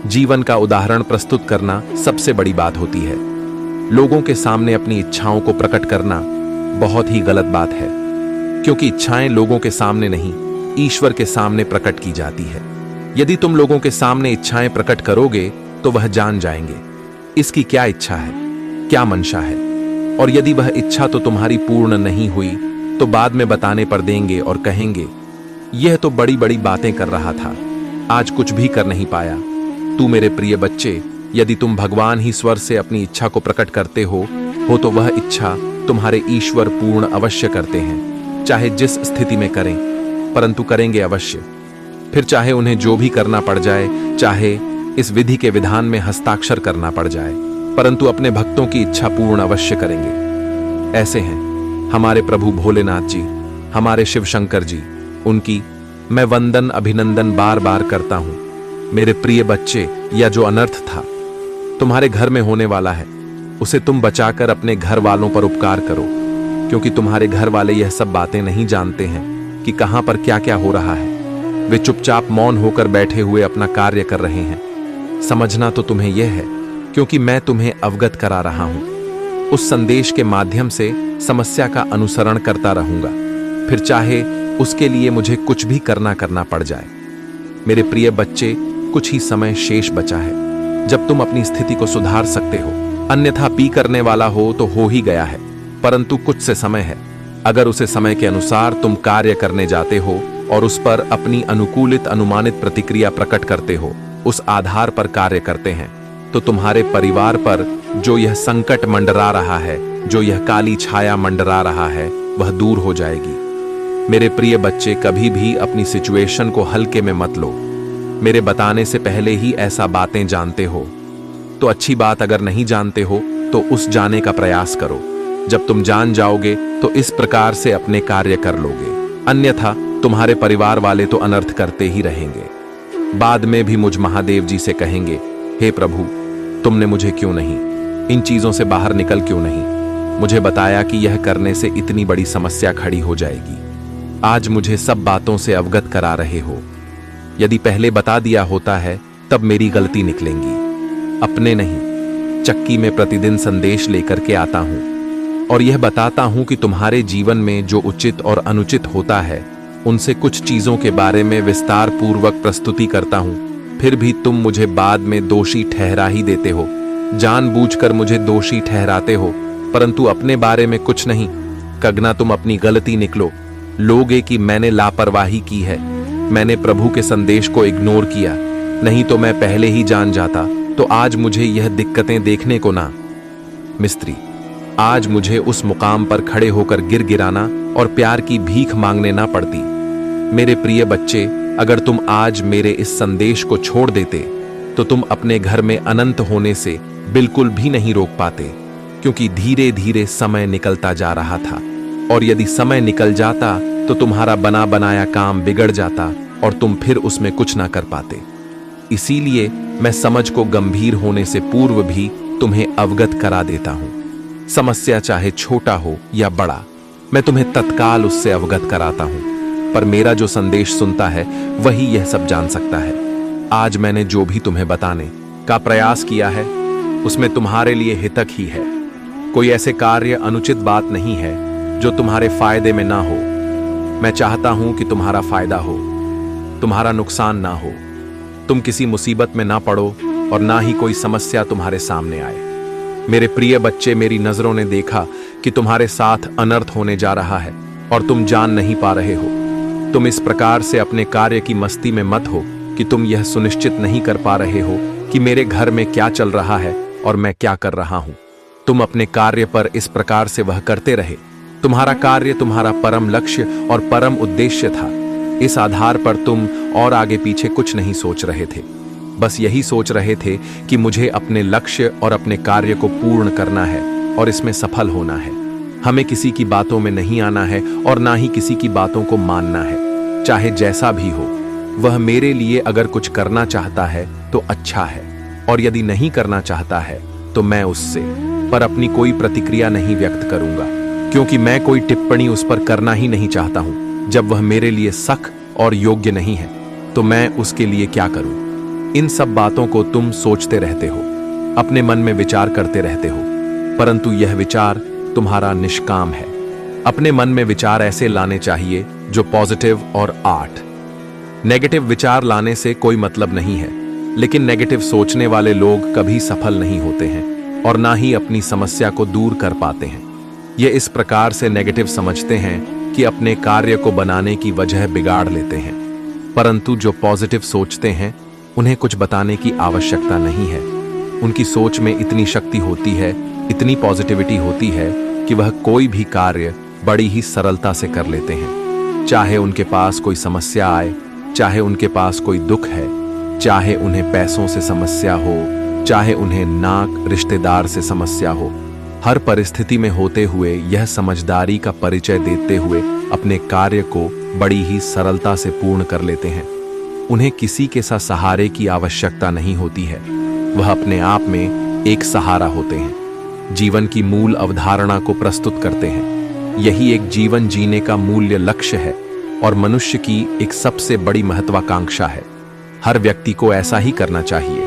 जीवन का उदाहरण प्रस्तुत करना सबसे बड़ी बात होती है। लोगों के सामने अपनी इच्छाओं को प्रकट करना बहुत ही गलत बात है, क्योंकि इच्छाएं लोगों के सामने नहीं, ईश्वर के सामने प्रकट की जाती है। यदि तुम लोगों के सामने इच्छाएं प्रकट करोगे तो वह जान जाएंगे इसकी क्या इच्छा है, क्या मंशा है, और यदि वह इच्छा तो तुम्हारी पूर्ण नहीं हुई तो बाद में बताने पर देंगे और कहेंगे यह तो बड़ी बड़ी बातें कर रहा था, आज कुछ भी कर नहीं पाया। तू मेरे प्रिय बच्चे, यदि तुम भगवान ही स्वर से अपनी इच्छा को प्रकट करते हो तो वह इच्छा तुम्हारे ईश्वर पूर्ण अवश्य करते हैं, चाहे जिस स्थिति में करें, परंतु करेंगे अवश्य। फिर चाहे उन्हें जो भी करना पड़ जाए, चाहे इस विधि के विधान में हस्ताक्षर करना पड़ जाए, परंतु अपने भक्तों की इच्छा पूर्ण अवश्य करेंगे। ऐसे हैं हमारे प्रभु भोलेनाथ जी, हमारे शिव शंकर जी, उनकी मैं वंदन अभिनंदन बार बार करता हूं। मेरे प्रिय बच्चे, यह जो अनर्थ था तुम्हारे घर में होने वाला है, उसे तुम बचाकर अपने घर वालों पर उपकार करो, क्योंकि तुम्हारे घर वाले यह सब बातें नहीं जानते हैं कि कहां पर क्या क्या हो रहा है। वे चुपचाप मौन होकर बैठे हुए अपना कार्य कर रहे हैं। समझना तो तुम्हें यह है, क्योंकि मैं तुम्हें अवगत करा रहा हूं। उस संदेश के माध्यम से समस्या का अनुसरण करता रहूंगा, फिर चाहे उसके लिए मुझे कुछ भी करना पड़ जाए। मेरे प्रिय बच्चे, कुछ ही समय शेष बचा है जब तुम अपनी स्थिति को सुधार सकते हो, अन्यथा पी करने वाला हो ही गया है। परंतु कुछ से समय है, अगर उसे समय के अनुसार तुम कार्य करने जाते हो और उस पर अपनी अनुकूलित अनुमानित प्रतिक्रिया प्रकट करते हो, उस आधार पर कार्य करते हैं, तो तुम्हारे परिवार पर जो यह संकट मंडरा रहा है, जो यह काली छाया मंडरा रहा है, वह दूर हो जाएगी। मेरे प्रिय बच्चे, कभी भी अपनी सिचुएशन को हल्के में मत लो। मेरे बताने से पहले ही ऐसा बातें जानते हो तो अच्छी बात, अगर नहीं जानते हो तो उस जाने का प्रयास करो। जब तुम जान जाओगे तो इस प्रकार से अपने कार्य कर लोगे, अन्यथा तुम्हारे परिवार वाले तो अनर्थ करते ही रहेंगे। बाद में भी मुझ महादेव जी से कहेंगे, हे प्रभु, तुमने मुझे क्यों नहीं, इन चीजों से बाहर निकल क्यों नहीं मुझे बताया कि यह करने से इतनी बड़ी समस्या खड़ी हो जाएगी। आज मुझे सब बातों से अवगत करा रहे हो। यदि पहले बता दिया होता है तब मेरी गलती निकलेंगी, अपने नहीं। चक्की में प्रतिदिन संदेश लेकर के आता हूं और यह बताता हूं कि तुम्हारे जीवन में जो उचित और अनुचित होता है, उनसे कुछ चीजों के बारे में विस्तार पूर्वक प्रस्तुति करता हूं। फिर भी तुम मुझे बाद में दोषी ठहरा ही देते हो, जानबूझकर मुझे दोषी ठहराते हो, परंतु अपने बारे में कुछ नहीं। कगना तुम अपनी गलती निकलो लोगे कि मैंने लापरवाही की है, मैंने प्रभु के संदेश को इग्नोर किया, नहीं तो मैं पहले ही जान जाता, तो आज मुझे यह दिक्कतें देखने को ना मिस्त्री। आज मुझे उस मुकाम पर खड़े होकर गिराना और प्यार की भीख मांगने ना पड़ती। मेरे प्रिय बच्चे, अगर तुम आज मेरे इस संदेश को छोड़ देते तो तुम अपने घर में अनंत होने से बिल्कुल भी नहीं रोक पाते, क्योंकि धीरे धीरे समय निकलता जा रहा था, और यदि समय निकल जाता तो तुम्हारा बना बनाया काम बिगड़ जाता और तुम फिर उसमें कुछ ना कर पाते। इसीलिए मैं समझ को गंभीर होने से पूर्व भी तुम्हें अवगत करा देता हूं। समस्या चाहे छोटा हो या बड़ा, मैं तुम्हें तत्काल उससे अवगत कराता हूं, पर मेरा जो संदेश सुनता है वही यह सब जान सकता है। आज मैंने जो भी तुम्हें बताने का प्रयास किया है, उसमें तुम्हारे लिए हितक ही है। कोई ऐसे कार्य अनुचित बात नहीं है जो तुम्हारे फायदे में ना हो। मैं चाहता हूं कि तुम्हारा फायदा हो, तुम्हारा नुकसान ना हो, तुम किसी मुसीबत में ना पड़ो और ना ही कोई समस्या तुम्हारे सामने आए। मेरे प्रिय बच्चे, मेरी नजरों ने देखा कि तुम्हारे साथ अनर्थ होने जा रहा है और तुम जान नहीं पा रहे हो। तुम इस प्रकार से अपने कार्य की मस्ती में मत हो कि तुम यह सुनिश्चित नहीं कर पा रहे हो कि मेरे घर में क्या चल रहा है और मैं क्या कर रहा हूं। तुम अपने कार्य पर इस प्रकार से वह करते रहे। तुम्हारा कार्य तुम्हारा परम लक्ष्य और परम उद्देश्य था। इस आधार पर तुम और आगे पीछे कुछ नहीं सोच रहे थे, बस यही सोच रहे थे कि मुझे अपने लक्ष्य और अपने कार्य को पूर्ण करना है और इसमें सफल होना है। हमें किसी की बातों में नहीं आना है और ना ही किसी की बातों को मानना है, चाहे जैसा भी हो। वह मेरे लिए अगर कुछ करना चाहता है तो अच्छा है, और यदि नहीं करना चाहता है तो मैं उससे पर अपनी कोई प्रतिक्रिया नहीं व्यक्त करूंगा, क्योंकि मैं कोई टिप्पणी उस पर करना ही नहीं चाहता हूं। जब वह मेरे लिए सख और योग्य नहीं है तो मैं उसके लिए क्या करूं? इन सब बातों को तुम सोचते रहते हो, अपने मन में विचार करते रहते हो, परंतु यह विचार तुम्हारा निष्काम है। अपने मन में विचार ऐसे लाने चाहिए जो पॉजिटिव और आर्ट। नेगेटिव विचार लाने से कोई मतलब नहीं है, लेकिन नेगेटिव सोचने वाले लोग कभी सफल नहीं होते हैं और ना ही अपनी समस्या को दूर कर पाते हैं। ये इस प्रकार से नेगेटिव समझते हैं कि अपने कार्य को बनाने की वजह बिगाड़ लेते हैं, परंतु जो पॉजिटिव सोचते हैं उन्हें कुछ बताने की आवश्यकता नहीं है। उनकी सोच में इतनी शक्ति होती है, इतनी पॉजिटिविटी होती है कि वह कोई भी कार्य बड़ी ही सरलता से कर लेते हैं। चाहे उनके पास कोई समस्या आए, चाहे उनके पास कोई दुख है, चाहे उन्हें पैसों से समस्या हो, चाहे उन्हें नाक रिश्तेदार से समस्या हो, हर परिस्थिति में होते हुए यह समझदारी का परिचय देते हुए अपने कार्य को बड़ी ही सरलता से पूर्ण कर लेते हैं। उन्हें किसी के सहारे की आवश्यकता नहीं होती है, वह अपने आप में एक सहारा होते हैं। जीवन की मूल अवधारणा को प्रस्तुत करते हैं। यही एक जीवन जीने का मूल्य लक्ष्य है और मनुष्य की एक सबसे बड़ी महत्वाकांक्षा है। हर व्यक्ति को ऐसा ही करना चाहिए।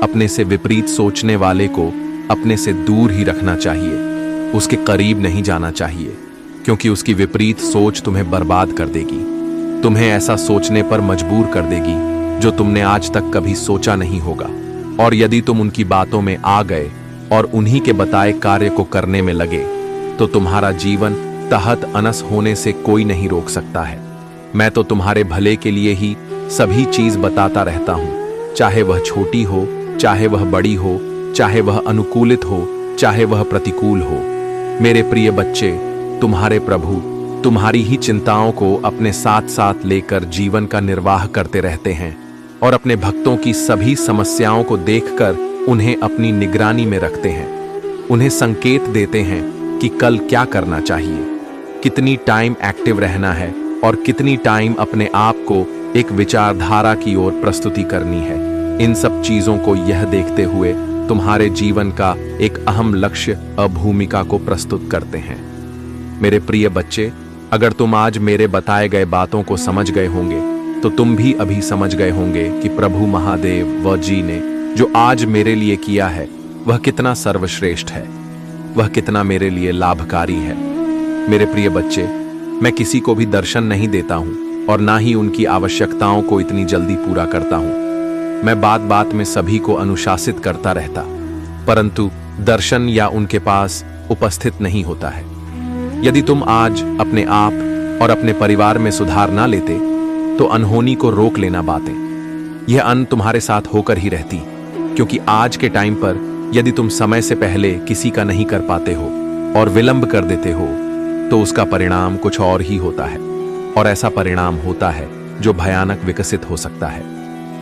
अपने से विपरीत सोचने वाले को अपने से दूर ही रखना चाहिए, उसके करीब नहीं जाना चाहिए, क्योंकि उसकी विपरीत सोच तुम्हें बर्बाद कर देगी, तुम्हें ऐसा सोचने पर मजबूर कर देगी जो तुमने आज तक कभी सोचा नहीं होगा। और यदि तुम उनकी बातों में आ गए और उन्हीं के बताए कार्य को करने में लगे तो तुम्हारा जीवन तहत अनस होने से कोई नहीं रोक सकता है। मैं तो तुम्हारे भले के लिए ही सभी चीज बताता रहता हूं, चाहे वह छोटी हो, चाहे वह बड़ी हो, चाहे वह अनुकूलित हो, चाहे वह प्रतिकूल हो। मेरे प्रिय बच्चे, तुम्हारे प्रभु तुम्हारी ही चिंताओं को अपने साथ साथ लेकर जीवन का निर्वाह करते रहते हैं और अपने भक्तों की सभी समस्याओं को देखकर उन्हें अपनी निगरानी में रखते हैं। उन्हें संकेत देते हैं कि कल क्या करना चाहिए, कितनी टाइम एक्टिव रहना है और कितनी टाइम अपने आप को एक विचारधारा की ओर प्रस्तुति करनी है। इन सब चीजों को यह देखते हुए तुम्हारे जीवन का एक अहम लक्ष्य भूमिका को प्रस्तुत करते हैं। मेरे प्रिय बच्चे, अगर तुम आज मेरे बताए गए बातों को समझ गए होंगे तो तुम भी अभी समझ गए होंगे कि प्रभु महादेव व जी ने जो आज मेरे लिए किया है वह कितना सर्वश्रेष्ठ है, वह कितना मेरे लिए लाभकारी है। मेरे प्रिय बच्चे, मैं किसी को भी दर्शन नहीं देता हूं और ना ही उनकी आवश्यकताओं को इतनी जल्दी पूरा करता हूं। मैं बात बात में सभी को अनुशासित करता रहता, परंतु दर्शन या उनके पास उपस्थित नहीं होता है। यदि तुम आज अपने आप और अपने परिवार में सुधार ना लेते तो अनहोनी को रोक लेना बातें। यह अन तुम्हारे साथ होकर ही रहती, क्योंकि आज के टाइम पर यदि तुम समय से पहले किसी का नहीं कर पाते हो और विलंब कर देते हो तो उसका परिणाम कुछ और ही होता है, और ऐसा परिणाम होता है जो भयानक विकसित हो सकता है।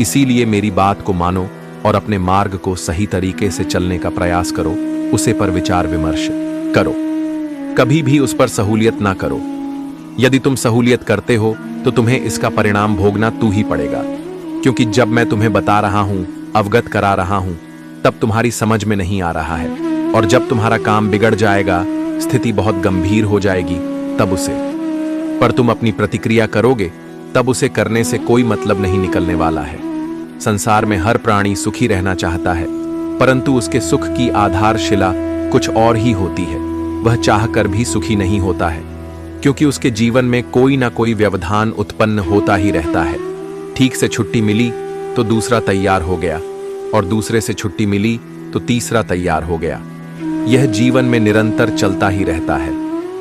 इसीलिए मेरी बात को मानो और अपने मार्ग को सही तरीके से चलने का प्रयास करो, उसे पर विचार विमर्श करो, कभी भी उस पर सहूलियत ना करो। यदि तुम सहूलियत करते हो तो तुम्हें इसका परिणाम भोगना तू ही पड़ेगा, क्योंकि जब मैं तुम्हें बता रहा हूं, अवगत करा रहा हूं, तब तुम्हारी समझ में नहीं आ रहा है, और जब तुम्हारा काम बिगड़ जाएगा, स्थिति बहुत गंभीर हो जाएगी, तब उसे पर तुम अपनी प्रतिक्रिया करोगे, तब उसे करने से कोई मतलब नहीं निकलने वाला है। संसार में हर प्राणी सुखी रहना चाहता है, परंतु उसके सुख की आधारशिला कुछ और ही होती है। वह चाहकर भी सुखी नहीं होता है, क्योंकि उसके जीवन में कोई ना कोई व्यवधान उत्पन्न होता ही रहता है। ठीक से छुट्टी मिली तो दूसरा तैयार हो गया, और दूसरे से छुट्टी मिली तो तीसरा तैयार हो गया। यह जीवन में निरंतर चलता ही रहता है।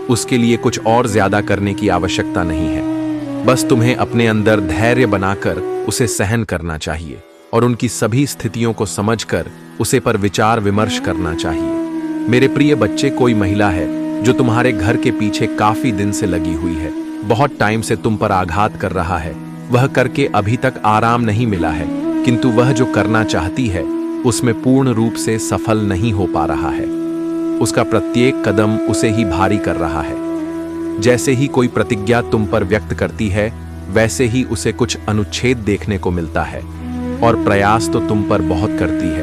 उसके लिए कुछ और ज्यादा करने की आवश्यकता नहीं है। बस तुम्हें अपने अंदर धैर्य बनाकर उसे सहन करना चाहिए और उनकी सभी स्थितियों को समझकर उसे पर विचार विमर्श करना चाहिए। मेरे प्रिय बच्चे, कोई महिला है जो तुम्हारे घर के पीछे काफी दिन से लगी हुई है, बहुत टाइम से तुम पर आघात कर रहा है। वह करके अभी तक आराम नहीं मिला है, किंतु वह जो करना चाहती है उसमें पूर्ण रूप से सफल नहीं हो पा रहा है। उसका प्रत्येक कदम उसे ही भारी कर रहा है। जैसे ही कोई प्रतिज्ञा तुम पर व्यक्त करती है, वैसे ही उसे कुछ अनुच्छेद देखने को मिलता है। और प्रयास तो तुम पर बहुत करती है,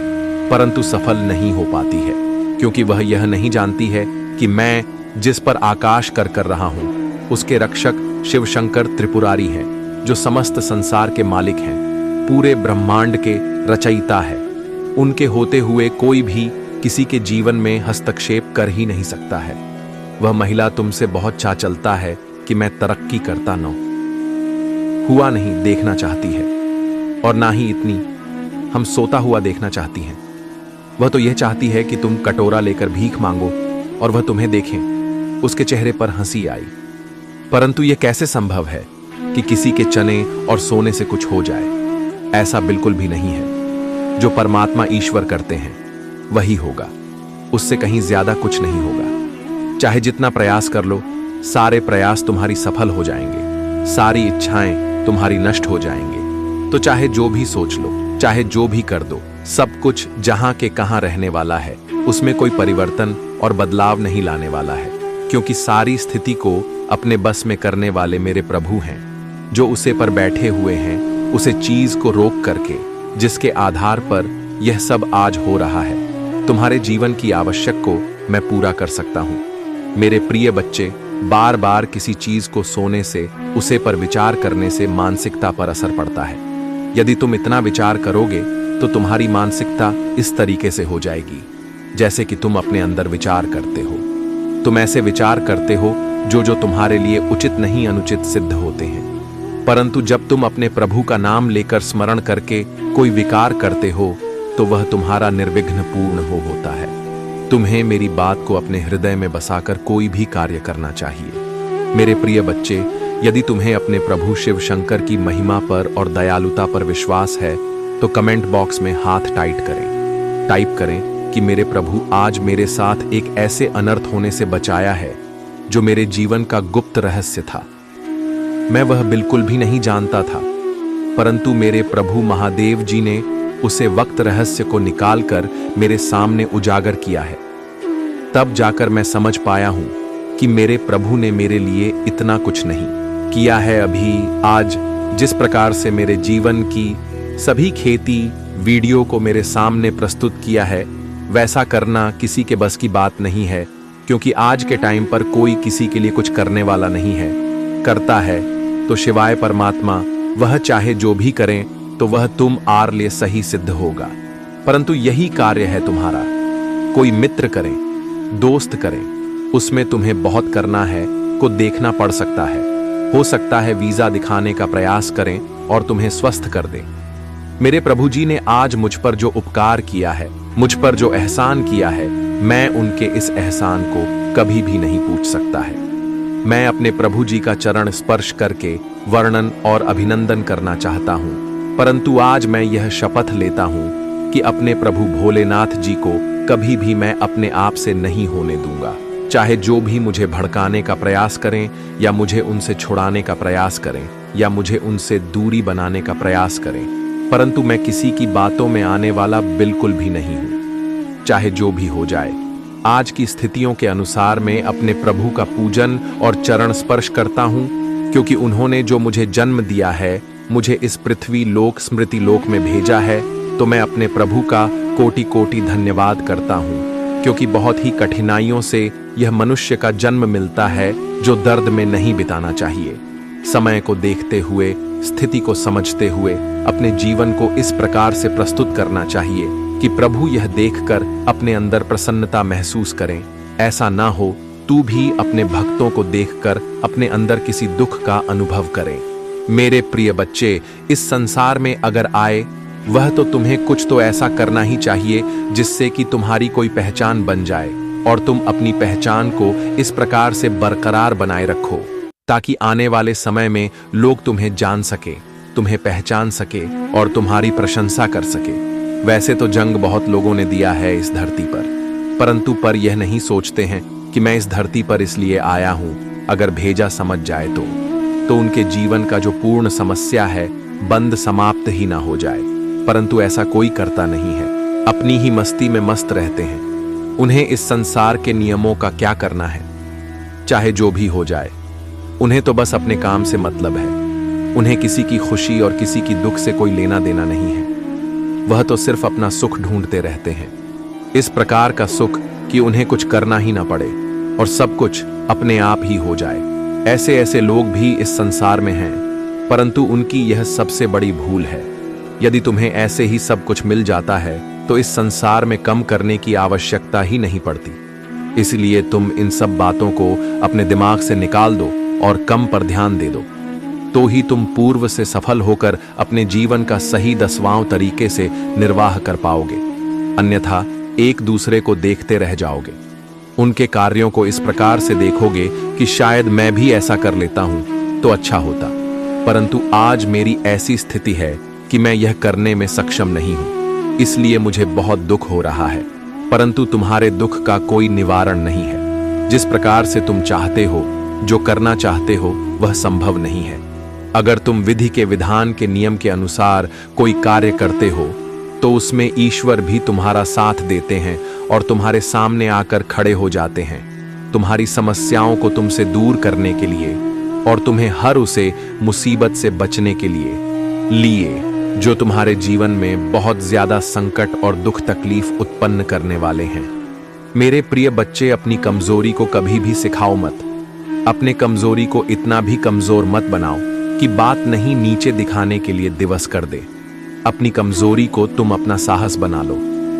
परंतु सफल नहीं हो पाती है, क्योंकि वह यह नहीं जानती है कि मैं जिस पर आकाश कर रहा हूं, उसके रक्षक शिव शंकर त्रिपुरारी हैं, जो समस्त संसार के मालिक हैं, पूरे ब्रह्मांड के रचयिता है। उनके होते हुए कोई भी किसी के जीवन में हस्तक्षेप कर ही नहीं सकता है। वह महिला तुमसे बहुत चाह चलता है कि मैं तरक्की करता न हुआ नहीं देखना चाहती है, और ना ही इतनी हम सोता हुआ देखना चाहती हैं। वह तो यह चाहती है कि तुम कटोरा लेकर भीख मांगो और वह तुम्हें देखें। उसके चेहरे पर हंसी आई। परंतु यह कैसे संभव है कि किसी के चने और सोने से कुछ हो जाए? ऐसा बिल्कुल भी नहीं है। जो परमात्मा ईश्वर करते हैं वही होगा, उससे कहीं ज्यादा कुछ नहीं होगा। चाहे जितना प्रयास कर लो, सारे प्रयास तुम्हारी सफल हो जाएंगे, सारी इच्छाएं तुम्हारी नष्ट हो जाएंगे। तो चाहे जो भी सोच लो, चाहे जो भी कर दो, सब कुछ जहां के कहां रहने वाला है, उसमें कोई परिवर्तन और बदलाव नहीं लाने वाला है, क्योंकि सारी स्थिति को अपने बस में करने वाले मेरे प्रभु हैं, जो उसे पर बैठे हुए हैं, उसे चीज को रोक करके, जिसके आधार पर यह सब आज हो रहा है। तुम्हारे जीवन की आवश्यक को मैं पूरा कर सकता हूं। मेरे प्रिय बच्चे, बार बार किसी चीज को सोने से, उसे पर विचार करने से मानसिकता पर असर पड़ता है। यदि तुम इतना विचार करोगे तो तुम्हारी मानसिकता इस तरीके से हो जाएगी जैसे कि तुम अपने अंदर विचार करते हो। तुम ऐसे विचार करते हो जो तुम्हारे लिए उचित नहीं अनुचित सिद्ध होते हैं। परंतु जब तुम अपने प्रभु का नाम लेकर स्मरण करके कोई विकार करते हो तो वह तुम्हारा निर्विघ्न पूर्ण होता है। तुम्हें मेरी बात को अपने हृदय में बसाकर कोई भी कार्य करना चाहिए। मेरे प्रिय बच्चे, यदि तुम्हें अपने प्रभु शिव शंकर की महिमा पर और दयालुता पर विश्वास है तो कमेंट बॉक्स में हाथ टाइप करें कि मेरे प्रभु आज मेरे साथ एक ऐसे अनर्थ होने से बचाया है जो मेरे जीवन का गुप्त रहस्य था। मैं वह बिल्कुल भी नहीं जानता था, परंतु मेरे प्रभु महादेव जी ने उसे वक्त रहस्य को निकालकर मेरे सामने उजागर किया है। तब जाकर मैं समझ पाया हूं कि मेरे प्रभु ने मेरे लिए इतना कुछ नहीं किया है। अभी आज जिस प्रकार से मेरे जीवन की सभी खेती वीडियो को मेरे सामने प्रस्तुत किया है, वैसा करना किसी के बस की बात नहीं है, क्योंकि आज के टाइम पर कोई किसी के लिए कुछ करने वाला नहीं है। करता है तो शिवाय परमात्मा, वह चाहे जो भी करें तो वह तुम आर लिए सही सिद्ध होगा। परंतु यही कार्य है तुम्हारा। कोई मित्र करें, दोस्त करें, उसमें तुम्हें बहुत करना है को देखना पड़ सकता है। हो सकता है वीजा दिखाने का प्रयास करें और तुम्हें स्वस्थ कर दें। मेरे प्रभु जी ने आज मुझ पर जो उपकार किया है, मुझ पर जो एहसान किया है, मैं उनके इस एहसान को कभी भी नहीं पूछ सकता है। मैं अपने प्रभु जी का चरण स्पर्श करके वर्णन और अभिनंदन करना चाहता हूं, परंतु आज मैं यह शपथ लेता हूं कि अपने प्रभु भोलेनाथ जी को कभी भी मैं अपने आप से नहीं होने दूंगा। चाहे जो भी मुझे भड़काने का प्रयास करें या मुझे उनसे छुड़ाने का प्रयास करें या मुझे उनसे दूरी बनाने का प्रयास करें, परंतु मैं किसी की बातों में आने वाला बिल्कुल भी नहीं हूं। चाहे जो भी हो जाए, आज की स्थितियों के अनुसार मैं अपने प्रभु का पूजन और चरण स्पर्श करता हूं, क्योंकि उन्होंने जो मुझे जन्म दिया है, मुझे इस पृथ्वी लोक स्मृति लोक में भेजा है, तो मैं अपने प्रभु का कोटि कोटि धन्यवाद करता हूं, क्योंकि बहुत ही कठिनाइयों से यह मनुष्य का जन्म मिलता है जो दर्द में नहीं बिताना चाहिए। समय को देखते हुए, स्थिति को समझते हुए अपने जीवन को इस प्रकार से प्रस्तुत करना चाहिए कि प्रभु यह देखकर अपने अंदर प्रसन्नता महसूस करें। ऐसा ना हो तू भी अपने भक्तों को देखकर अपने अंदर किसी दुख का अनुभव करें। मेरे प्रिय बच्चे, इस संसार में अगर आए वह तो तुम्हें कुछ तो ऐसा करना ही चाहिए जिससे कि तुम्हारी कोई पहचान बन जाए और तुम अपनी पहचान को इस प्रकार से बरकरार बनाए रखो ताकि आने वाले समय में लोग तुम्हें जान सके, तुम्हें पहचान सके और तुम्हारी प्रशंसा कर सके। वैसे तो जंग बहुत लोगों ने दिया है इस धरती पर, परंतु पर यह नहीं सोचते हैं कि मैं इस धरती पर इसलिए आया हूं, अगर भेजा समझ जाए तो उनके जीवन का जो पूर्ण समस्या है बंद समाप्त ही ना हो जाए। परंतु ऐसा कोई करता नहीं है, अपनी ही मस्ती में मस्त रहते हैं। उन्हें इस संसार के नियमों का क्या करना है? चाहे जो भी हो जाए, उन्हें तो बस अपने काम से मतलब है। उन्हें किसी की खुशी और किसी की दुख से कोई लेना देना नहीं है। वह तो सिर्फ अपना सुख ढूंढते रहते हैं, इस प्रकार का सुख कि उन्हें कुछ करना ही ना पड़े और सब कुछ अपने आप ही हो जाए। ऐसे ऐसे लोग भी इस संसार में हैं, परंतु उनकी यह सबसे बड़ी भूल है। यदि तुम्हें ऐसे ही सब कुछ मिल जाता है तो इस संसार में कम करने की आवश्यकता ही नहीं पड़ती। इसलिए तुम इन सब बातों को अपने दिमाग से निकाल दो और कम पर ध्यान दे दो, तो ही तुम पूर्व से सफल होकर अपने जीवन का सही 10वां तरीके से निर्वाह कर पाओगे। अन्यथा एक दूसरे को देखते रह जाओगे। उनके कार्यों को इस प्रकार से देखोगे कि शायद मैं भी ऐसा कर लेता हूं तो अच्छा होता, परंतु आज मेरी ऐसी स्थिति है कि मैं यह करने में सक्षम नहीं हूं, इसलिए मुझे बहुत दुख हो रहा है। परंतु तुम्हारे दुख का कोई निवारण नहीं है। जिस प्रकार से तुम चाहते हो, जो करना चाहते हो, वह संभव नहीं है। अगर तुम विधि के विधान के नियम के अनुसार कोई कार्य करते हो तो उसमें ईश्वर भी तुम्हारा साथ देते हैं और तुम्हारे सामने आकर खड़े हो जाते हैं, तुम्हारी समस्याओं को तुमसे दूर करने के लिए और तुम्हें हर उसे मुसीबत से बचने के लिए जो तुम्हारे जीवन में बहुत ज्यादा संकट और दुख तकलीफ उत्पन्न करने वाले हैं। मेरे प्रिय बच्चे, अपनी कमजोरी को कभी भी सिखाओ मत। अपने कमजोरी को इतना भी कमजोर मत बनाओ कि बात नहीं नीचे दिखाने के लिए दिवस कर दे। अपनी कमजोरी को तुम अपना साहस बना लो।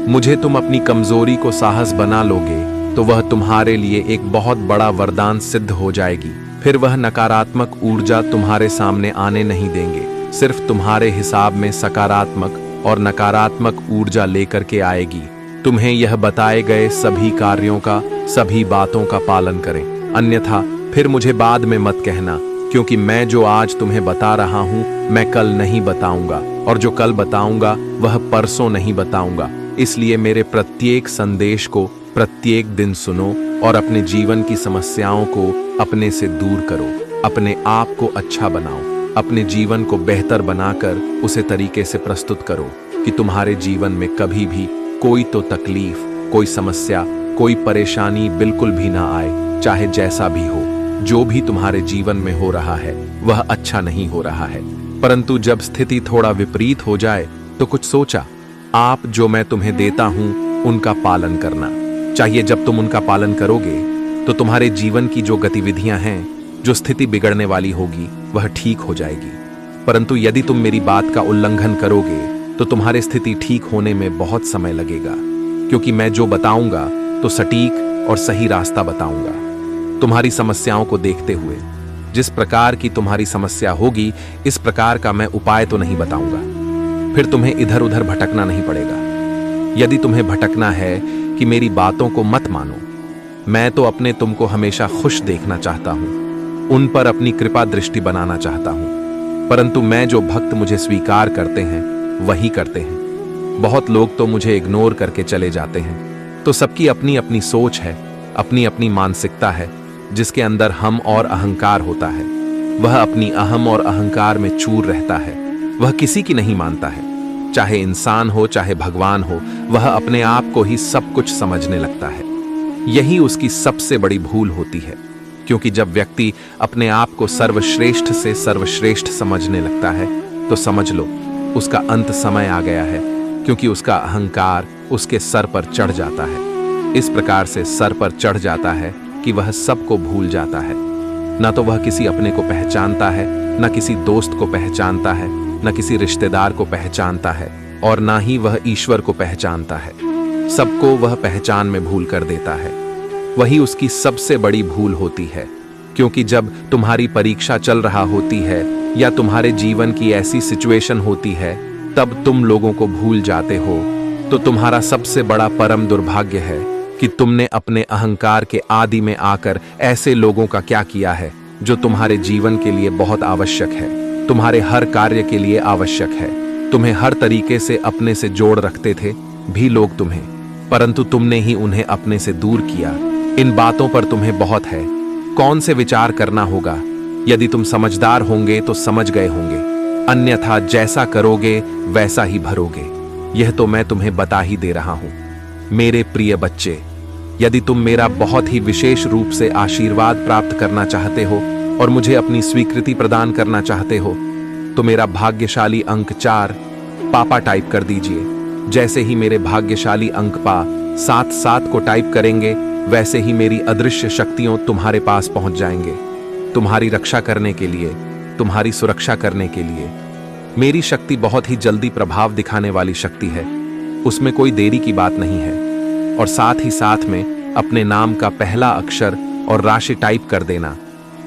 मुझे तुम अपनी कमजोरी को साहस बना लोगे तो वह तुम्हारे लिए एक बहुत बड़ा वरदान सिद्ध हो जाएगी। फिर वह नकारात्मक ऊर्जा तुम्हारे सामने आने नहीं देंगे, सिर्फ तुम्हारे हिसाब में सकारात्मक और नकारात्मक ऊर्जा लेकर के आएगी। तुम्हें यह बताए गए सभी कार्यों का, सभी बातों का पालन करें, अन्यथा फिर मुझे बाद में मत कहना, क्योंकि मैं जो आज तुम्हें बता रहा हूं मैं कल नहीं बताऊंगा, और जो कल बताऊंगा वह परसों नहीं बताऊंगा। इसलिए मेरे प्रत्येक संदेश को प्रत्येक दिन सुनो और अपने जीवन की समस्याओं को अपने से दूर करो। अपने आप को अच्छा बनाओ, अपने जीवन को बेहतर बनाकर उसे तरीके से प्रस्तुत करो कि तुम्हारे जीवन में कभी भी कोई तो तकलीफ, कोई समस्या, कोई परेशानी बिल्कुल भी ना आए, चाहे जैसा भी हो। जो भी तुम्हारे जीवन में हो रहा है वह अच्छा नहीं हो रहा है, परंतु जब स्थिति थोड़ा विपरीत हो जाए तो कुछ सोचा, आप जो मैं तुम्हें देता हूं उनका पालन करना चाहिए। जब तुम उनका पालन करोगे तो तुम्हारे जीवन की जो गतिविधियां हैं, जो स्थिति बिगड़ने वाली होगी वह ठीक हो जाएगी। परंतु यदि तुम मेरी बात का उल्लंघन करोगे तो तुम्हारी स्थिति ठीक होने में बहुत समय लगेगा, क्योंकि मैं जो बताऊंगा तो सटीक और सही रास्ता बताऊंगा। तुम्हारी समस्याओं को देखते हुए जिस प्रकार की तुम्हारी समस्या होगी इस प्रकार का मैं उपाय तो नहीं बताऊंगा, फिर तुम्हें इधर उधर भटकना नहीं पड़ेगा। यदि तुम्हें भटकना है कि मेरी बातों को मत मानो, मैं तो अपने तुमको हमेशा खुश देखना चाहता हूं, उन पर अपनी कृपा दृष्टि बनाना चाहता हूं, परंतु मैं जो भक्त मुझे स्वीकार करते हैं वही करते हैं। बहुत लोग तो मुझे इग्नोर करके चले जाते हैं। तो सबकी अपनी अपनी सोच है, अपनी अपनी मानसिकता है, जिसके अंदर हम और अहंकार होता है। वह अपनी अहम और अहंकार में चूर रहता है, वह किसी की नहीं मानता है, चाहे इंसान हो चाहे भगवान हो, वह अपने आप को ही सब कुछ समझने लगता है। यही उसकी सबसे बड़ी भूल होती है, क्योंकि जब व्यक्ति अपने आप को सर्वश्रेष्ठ से सर्वश्रेष्ठ समझने लगता है तो समझ लो उसका अंत समय आ गया है, क्योंकि उसका अहंकार उसके सर पर चढ़ जाता है। इस प्रकार से सर पर चढ़ जाता है कि वह सबको भूल जाता है। ना तो वह किसी अपने को पहचानता है, न किसी दोस्त को पहचानता है, न किसी रिश्तेदार को पहचानता है, और ना ही वह ईश्वर को पहचानता है। सबको वह पहचान में भूल कर देता है। वही उसकी सबसे बड़ी भूल होती है, क्योंकि जब तुम्हारी परीक्षा चल रहा होती है या तुम्हारे जीवन की ऐसी सिचुएशन होती है तब तुम लोगों को भूल जाते हो, तो तुम्हारा सबसे बड़ा परम दुर्भाग्य है कि तुमने अपने अहंकार के आदि में आकर ऐसे लोगों का क्या किया है जो तुम्हारे जीवन के लिए बहुत आवश्यक है, तुम्हारे हर कार्य के लिए आवश्यक है, तुम्हें हर तरीके से अपने से जोड़ रखते थे भी लोग तुम्हें, परंतु तुमने ही उन्हें अपने से दूर किया। इन बातों पर तुम्हें बहुत है कौन से विचार करना होगा। यदि तुम समझदार होंगे तो समझ गए होंगे, अन्यथा जैसा करोगे वैसा ही भरोगे। यह तो मैं तुम्हें बता ही दे रहा हूं। मेरे प्रिय बच्चे, यदि तुम मेरा बहुत ही विशेष रूप से आशीर्वाद प्राप्त करना चाहते हो और मुझे अपनी स्वीकृति प्रदान करना चाहते हो, तो मेरा भाग्यशाली अंक 4 पापा टाइप कर दीजिए। जैसे ही मेरे भाग्यशाली अंक पा 7 को टाइप करेंगे, वैसे ही मेरी अदृश्य शक्तियों तुम्हारे पास पहुंच जाएंगे, तुम्हारी रक्षा करने के लिए, तुम्हारी सुरक्षा करने के लिए। मेरी शक्ति बहुत ही जल्दी प्रभाव दिखाने वाली शक्ति है, उसमें कोई देरी की बात नहीं है। और साथ ही साथ में अपने नाम का पहला अक्षर और राशि टाइप कर देना,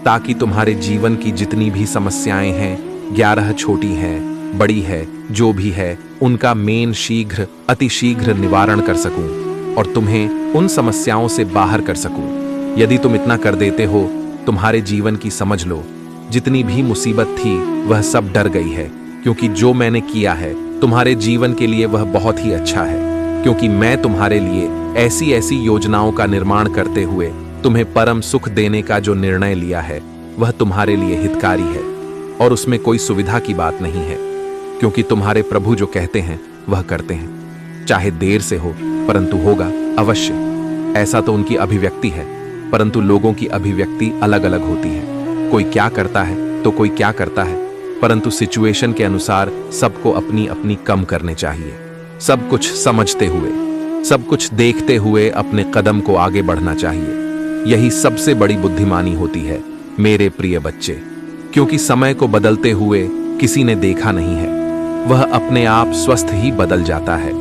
ताकि तुम्हारे जीवन की जितनी भी समस्याएं हैं, 11 छोटी हैं, बड़ी है, जो भी है, उनका शीघ्र अतिशीघ्र निवारण कर सकूं और तुम्हें उन समस्याओं से बाहर कर सकूं। यदि तुम इतना कर देते हो, तुम्हारे जीवन की समझ लो जितनी भी मुसीबत थी वह सब डर गई है, क्योंकि जो मैंने किया है तुम्हारे जीवन के लिए वह बहुत ही अच्छा है। क्योंकि मैं तुम्हारे लिए ऐसी ऐसी योजनाओं का निर्माण करते हुए तुम्हें परम सुख देने का जो निर्णय लिया है वह तुम्हारे लिए हितकारी है, और उसमें कोई सुविधा की बात नहीं है, क्योंकि तुम्हारे प्रभु जो कहते हैं वह करते हैं। चाहे देर से हो, परंतु होगा अवश्य। ऐसा तो उनकी अभिव्यक्ति है, परंतु लोगों की अभिव्यक्ति अलग अलग होती है। कोई क्या करता है तो कोई क्या करता है, परंतु सिचुएशन के अनुसार सबको अपनी अपनी कम करने चाहिए। सब कुछ समझते हुए, सब कुछ देखते हुए अपने कदम को आगे बढ़ना चाहिए। यही सबसे बड़ी बुद्धिमानी होती है मेरे प्रिय बच्चे, क्योंकि समय को बदलते हुए किसी ने देखा नहीं है, वह अपने आप स्वस्थ ही बदल जाता है।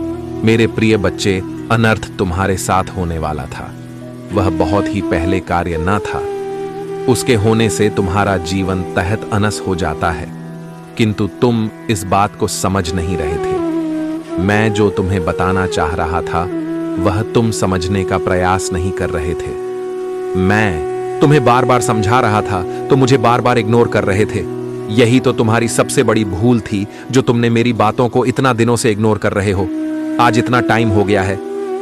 मेरे प्रिय बच्चे, अनर्थ तुम्हारे साथ होने वाला था, वह बहुत ही पहले कार्य न था। उसके होने से तुम्हारा जीवन तहत अनस हो जाता है, किंतु तुम इस बात को समझ नहीं रहे थे। मैं जो तुम्हें बताना चाह रहा था वह तुम समझने का प्रयास नहीं कर रहे थे। मैं तुम्हें बार बार समझा रहा था तो मुझे बार बार इग्नोर कर रहे थे। यही तो तुम्हारी सबसे बड़ी भूल थी, जो तुमने मेरी बातों को इतना दिनों से इग्नोर कर रहे हो। आज इतना टाइम हो गया है,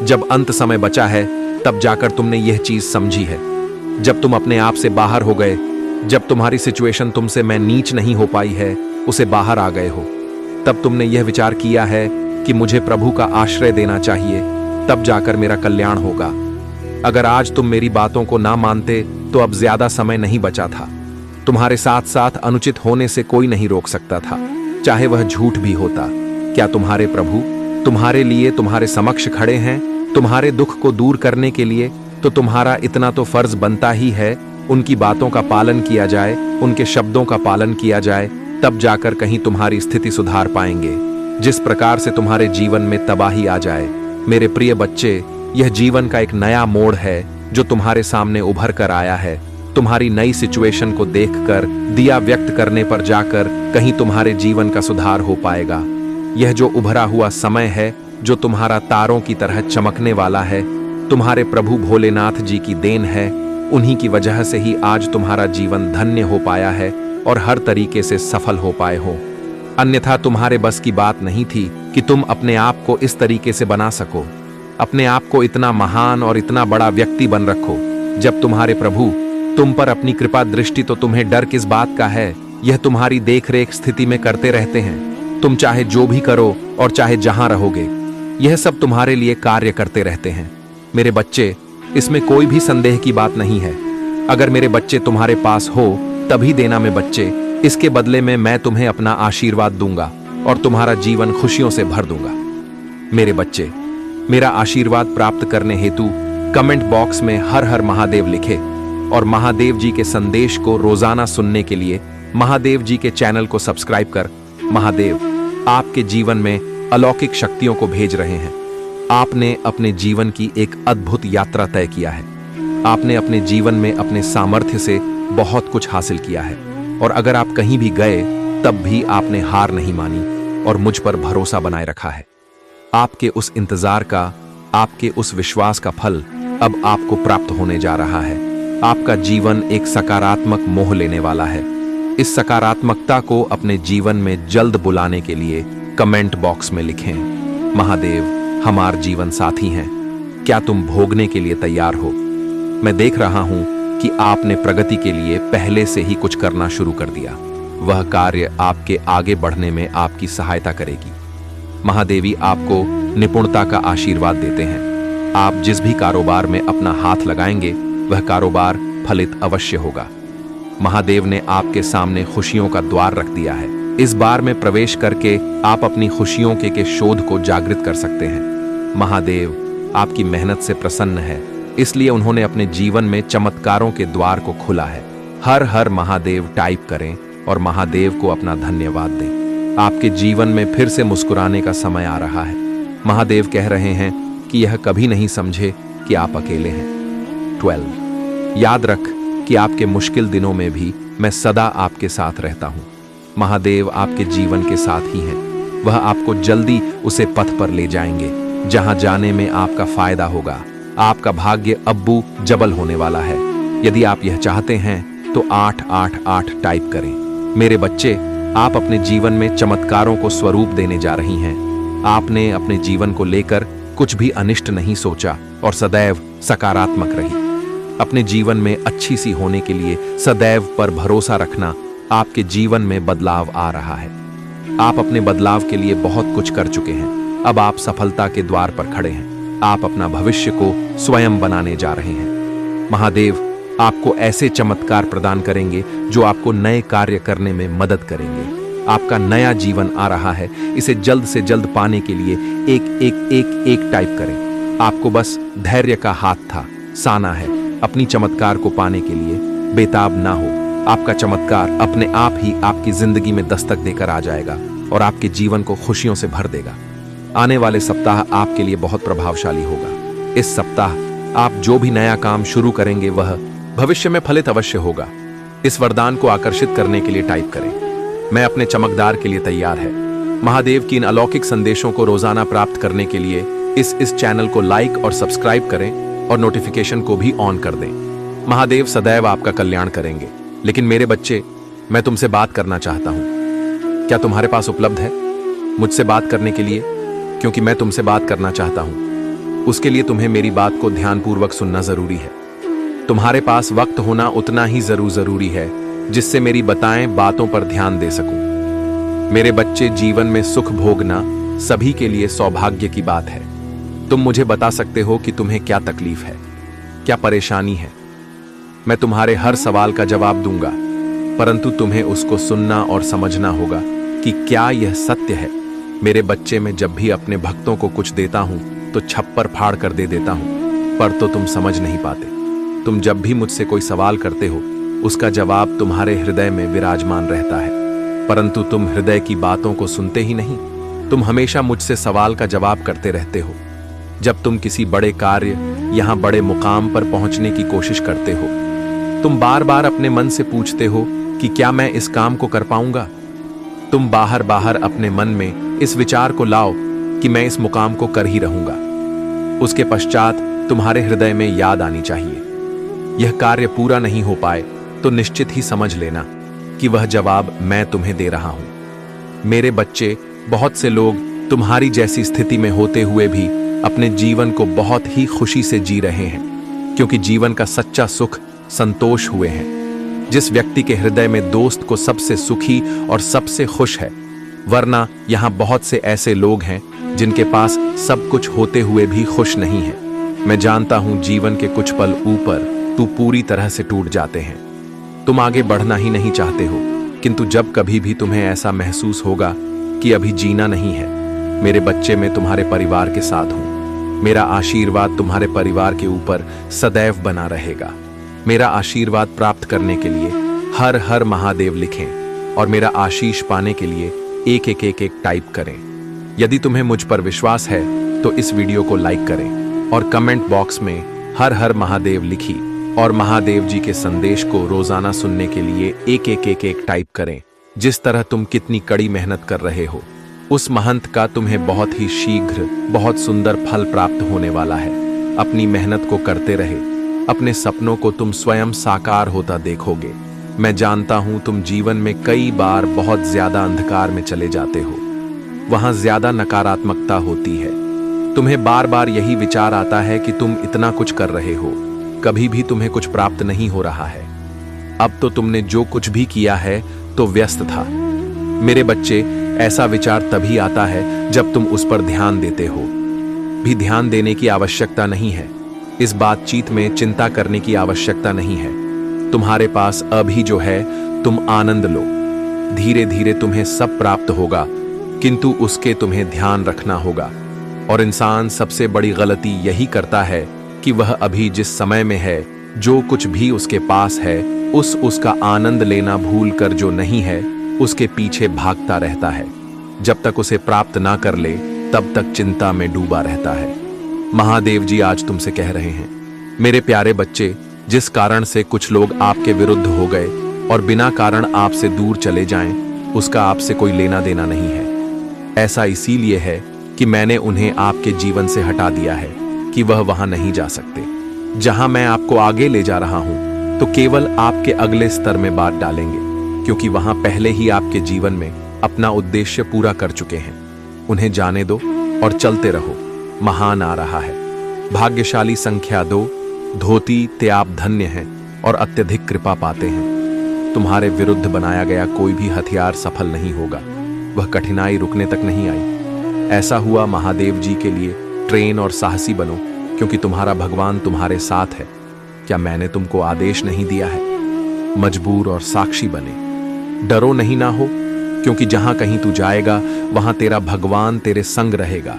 जब अंत समय बचा है तब जाकर तुमने यह चीज समझी है। जब तुम अपने आप से बाहर हो गए, जब तुम्हारी सिचुएशन तुमसे मैं नीच नहीं हो पाई है, उसे बाहर आ गए हो, तब तुमने यह विचार किया है कि मुझे प्रभु का आश्रय देना चाहिए, तब जाकर मेरा कल्याण होगा। अगर आज तुम मेरी बातों को ना मानते तो अब ज्यादा समय नहीं बचा था। तुम्हारे साथ साथ अनुचित होने से कोई नहीं रोक सकता था, चाहे वह झूठ भी होता। क्या तुम्हारे प्रभु तुम्हारे लिए तुम्हारे समक्ष खड़े हैं, तुम्हारे दुख को दूर करने के लिए? तो तुम्हारा इतना तो फर्ज बनता ही है, उनकी बातों का पालन किया जाए, उनके शब्दों का पालन किया जाए, तब जाकर कहीं तुम्हारी स्थिति सुधार पाएंगे। जिस प्रकार से तुम्हारे जीवन में तबाही आ जाए, मेरे प्रिय बच्चे, यह जीवन का एक नया मोड़ है जो तुम्हारे सामने उभर कर आया है। तुम्हारी नई सिचुएशन को देखकर, दिया व्यक्त करने पर जाकर कहीं तुम्हारे जीवन का सुधार हो पाएगा। यह जो उभरा हुआ समय है, जो तुम्हारा तारों की तरह चमकने वाला है, तुम्हारे प्रभु भोलेनाथ जी की देन है। उन्हीं की वजह से ही आज तुम्हारा जीवन धन्य हो पाया है और हर तरीके से सफल हो पाए हो। अन्यथा तुम्हारे बस की बात नहीं थी कि तुम अपने आप को इस तरीके से बना सको, अपने आप को इतना महान और इतना बड़ा व्यक्ति बन रखो। जब तुम्हारे प्रभु तुम पर अपनी कृपा दृष्टि, तो तुम्हें डर किस बात का है? यह तुम्हारी देखरेख स्थिति में करते रहते हैं। तुम चाहे जो भी करो और चाहे जहां रहोगे, यह सब तुम्हारे लिए कार्य करते रहते हैं। मेरे बच्चे, इसमें कोई भी संदेह की बात नहीं है। अगर मेरे बच्चे तुम्हारे पास हो तभी देना मैं बच्चे, इसके बदले में मैं तुम्हें अपना आशीर्वाद दूंगा और तुम्हारा जीवन खुशियों से भर दूंगा। मेरे बच्चे, मेरा आशीर्वाद प्राप्त करने हेतु कमेंट बॉक्स में हर हर महादेव लिखे और महादेव जी के संदेश को रोजाना सुनने के लिए महादेव जी के चैनल को सब्सक्राइब कर महादेव आपके जीवन में अलौकिक शक्तियों को भेज रहे हैं। आपने अपने जीवन की एक अद्भुत यात्रा तय किया है। आपने अपने जीवन में अपने सामर्थ्य से बहुत कुछ हासिल किया है, और अगर आप कहीं भी गए तब भी आपने हार नहीं मानी और मुझ पर भरोसा बनाए रखा है। आपके उस इंतजार का, आपके उस विश्वास का फल अब आपको प्राप्त होने जा रहा है। आपका जीवन एक सकारात्मक मोह लेने वाला है। इस सकारात्मकता को अपने जीवन में जल्द बुलाने के लिए कमेंट बॉक्स में लिखें, महादेव हमार जीवन साथी हैं, क्या तुम भोगने के लिए तैयार हो? मैं देख रहा हूं कि आपने प्रगति के लिए पहले से ही कुछ करना शुरू कर दिया। वह कार्य आपके आगे बढ़ने में आपकी सहायता करेगी। महादेवी आपको निपुणता का आशीर्वाद देते हैं। आप जिस भी कारोबार में अपना हाथ लगाएंगे वह कारोबार फलित अवश्य होगा। महादेव ने आपके सामने खुशियों का द्वार रख दिया है। इस बार में प्रवेश करके आप अपनी खुशियों के शोध को जागृत कर सकते हैं। महादेव आपकी मेहनत से प्रसन्न है, इसलिए उन्होंने अपने जीवन में चमत्कारों के द्वार को खुला है। हर हर महादेव टाइप करें और महादेव को अपना धन्यवाद दें। आपके जीवन में फिर से मुस्कुराने का समय आ रहा है। महादेव कह रहे हैं कि यह कभी नहीं समझे कि आप अकेले हैं। 12 याद रख कि आपके मुश्किल दिनों में भी मैं सदा आपके साथ रहता हूं। महादेव आपके जीवन के साथ ही हैं। वह आपको जल्दी उसे पथ पर ले जाएंगे जहां जाने में आपका फायदा होगा। आपका भाग्य अब्बू जबल होने वाला है। यदि आप यह चाहते हैं तो 888 टाइप करें। मेरे बच्चे, आप अपने जीवन में चमत्कारों को स्वरूप देने जा रही हैं। आपने अपने जीवन को लेकर कुछ भी अनिष्ट नहीं सोचा और सदैव सकारात्मक रही। अपने जीवन में अच्छी सी होने के लिए सदैव पर भरोसा रखना। आपके जीवन में बदलाव आ रहा है। आप अपने बदलाव के लिए बहुत कुछ कर चुके हैं। अब आप सफलता के द्वार पर खड़े हैं। आप अपना भविष्य को स्वयं बनाने जा रहे हैं। महादेव आपको ऐसे चमत्कार प्रदान करेंगे जो आपको नए कार्य करने में मदद करेंगे। आपका नया जीवन आ रहा है। इसे जल्द से जल्द पाने के लिए 1 टाइप करें। आपको बस धैर्य का हाथ था साना है। अपनी चमत्कार को पाने के लिए बेताब ना हो। आपका चमत्कार अपने आप ही आपकी जिंदगी में दस्तक देकर आ जाएगा और आपके जीवन को खुशियों से भर देगा। आने वाले सप्ताह आपके लिए बहुत प्रभावशाली होगा। इस सप्ताह आप जो भी नया काम शुरू करेंगे वह भविष्य में फलित अवश्य होगा। इस वरदान को आकर्षित करने के लिए टाइप करें, मैं अपने चमकदार के लिए तैयार है। महादेव की इन अलौकिक संदेशों को रोजाना प्राप्त करने के लिए इस चैनल को लाइक और सब्सक्राइब करें और नोटिफिकेशन को भी ऑन कर दें। महादेव सदैव आपका कल्याण करेंगे। लेकिन मेरे बच्चे, मैं तुमसे बात करना चाहता हूं। क्या तुम्हारे पास उपलब्ध है मुझसे बात करने के लिए? क्योंकि मैं तुमसे बात करना चाहता हूं। उसके लिए तुम्हें मेरी बात को ध्यानपूर्वक सुनना जरूरी है। तुम्हारे पास वक्त होना उतना ही जरूरी है जिससे मेरी बताएं बातों पर ध्यान दे सकूं। मेरे बच्चे, जीवन में सुख भोगना सभी के लिए सौभाग्य की बात है। तुम मुझे बता सकते हो कि तुम्हें क्या तकलीफ है, क्या परेशानी है। मैं तुम्हारे हर सवाल का जवाब दूंगा, परंतु तुम्हें उसको सुनना और समझना होगा कि क्या यह सत्य है। मेरे बच्चे, मैं जब भी अपने भक्तों को कुछ देता हूं तो छप्पर फाड़ कर दे देता हूं, पर तो तुम समझ नहीं पाते। तुम जब भी मुझसे कोई सवाल करते हो उसका जवाब तुम्हारे हृदय में विराजमान रहता है, परंतु तुम हृदय की बातों को सुनते ही नहीं। तुम हमेशा मुझसे सवाल का जवाब करते रहते हो। जब तुम किसी बड़े कार्य, यहां बड़े मुकाम पर पहुंचने की कोशिश करते हो, तुम बार बार अपने मन से पूछते हो कि क्या मैं इस काम को कर पाऊंगा। तुम बाहर बाहर अपने मन में इस विचार को लाओ कि मैं इस मुकाम को कर ही रहूंगा। उसके पश्चात तुम्हारे हृदय में याद आनी चाहिए, यह कार्य पूरा नहीं हो पाए तो निश्चित ही समझ लेना कि वह जवाब मैं तुम्हें दे रहा हूं। मेरे बच्चे, बहुत से लोग तुम्हारी जैसी स्थिति में होते हुए भी अपने जीवन को बहुत ही खुशी से जी रहे हैं, क्योंकि जीवन का सच्चा सुख संतोष हुए हैं। जिस व्यक्ति के हृदय में दोस्त को सबसे सुखी और सबसे खुश है, वरना यहां बहुत से ऐसे लोग हैं जिनके पास सब कुछ होते हुए भी खुश नहीं है। मैं जानता हूं जीवन के कुछ पल ऊपर तू पूरी तरह से टूट जाते हैं। तुम आगे बढ़ना ही नहीं चाहते हो, किंतु जब कभी भी तुम्हें ऐसा महसूस होगा कि अभी जीना नहीं है, मेरे बच्चे, मैं तुम्हारे परिवार के साथ हूं। मेरा आशीर्वाद तुम्हारे परिवार के ऊपर सदैव बना रहेगा। मेरा आशीर्वाद प्राप्त करने के लिए हर हर महादेव लिखें और मेरा आशीष पाने के लिए 1 टाइप करें। यदि तुम्हें मुझ पर विश्वास है तो इस वीडियो को लाइक करें और कमेंट बॉक्स में हर हर महादेव लिखी और महादेव जी के संदेश को रोजाना सुनने के लिए 1 टाइप करें। जिस तरह तुम कितनी कड़ी मेहनत कर रहे हो, उस महंत का तुम्हें बहुत ही शीघ्र बहुत सुंदर फल प्राप्त होने वाला है। अपनी मेहनत को करते रहे, अपने सपनों को तुम स्वयं साकार होता देखोगे। मैं जानता हूं तुम जीवन में कई बार बहुत ज्यादा अंधकार में चले जाते हो, वहां ज्यादा नकारात्मकता होती है। तुम्हें बार बार यही विचार आता है कि तुम इतना कुछ कर रहे हो, कभी भी तुम्हें कुछ प्राप्त नहीं हो रहा है। अब तो तुमने जो कुछ भी किया है तो व्यस्त था। मेरे बच्चे, ऐसा विचार तभी आता है जब तुम उस पर ध्यान देते हो। भी ध्यान देने की आवश्यकता नहीं है। इस बातचीत में चिंता करने की आवश्यकता नहीं है। तुम्हारे पास अभी जो है तुम आनंद लो। धीरे धीरे तुम्हें सब प्राप्त होगा, किंतु उसके तुम्हें ध्यान रखना होगा। और इंसान सबसे बड़ी गलती यही करता है कि वह अभी जिस समय में है, जो कुछ भी उसके पास है, उसका आनंद लेना भूलकर जो नहीं है उसके पीछे भागता रहता है। जब तक उसे प्राप्त ना कर ले तब तक चिंता में डूबा रहता है। महादेव जी आज तुमसे कह रहे हैं, मेरे प्यारे बच्चे, जिस कारण से कुछ लोग आपके विरुद्ध हो गए और बिना कारण आपसे दूर चले जाएं, उसका आपसे कोई लेना देना नहीं है। ऐसा इसीलिए है कि मैंने उन्हें आपके जीवन से हटा दिया है कि वह वहां नहीं जा सकते। जहां मैं आपको आगे ले जा रहा हूं तो केवल आपके अगले स्तर में बात डालेंगे, क्योंकि वहां पहले ही आपके जीवन में अपना उद्देश्य पूरा कर चुके हैं। उन्हें जाने दो और चलते रहो। महान आ रहा है। भाग्यशाली संख्या 2, धोती ते आप धन्य हैं और अत्यधिक कृपा पाते हैं। तुम्हारे विरुद्ध बनाया गया कोई भी हथियार सफल नहीं होगा। वह कठिनाई रुकने तक नहीं आई। ऐसा हुआ महादेव जी के लिए। ट्रेन और साहसी बनो, क्योंकि तुम्हारा भगवान तुम्हारे साथ है। क्या मैंने तुमको आदेश नहीं दिया है? मजबूर और साक्षी बने। डरो नहीं ना हो, क्योंकि जहां कहीं तू जाएगा वहां तेरा भगवान तेरे संग रहेगा।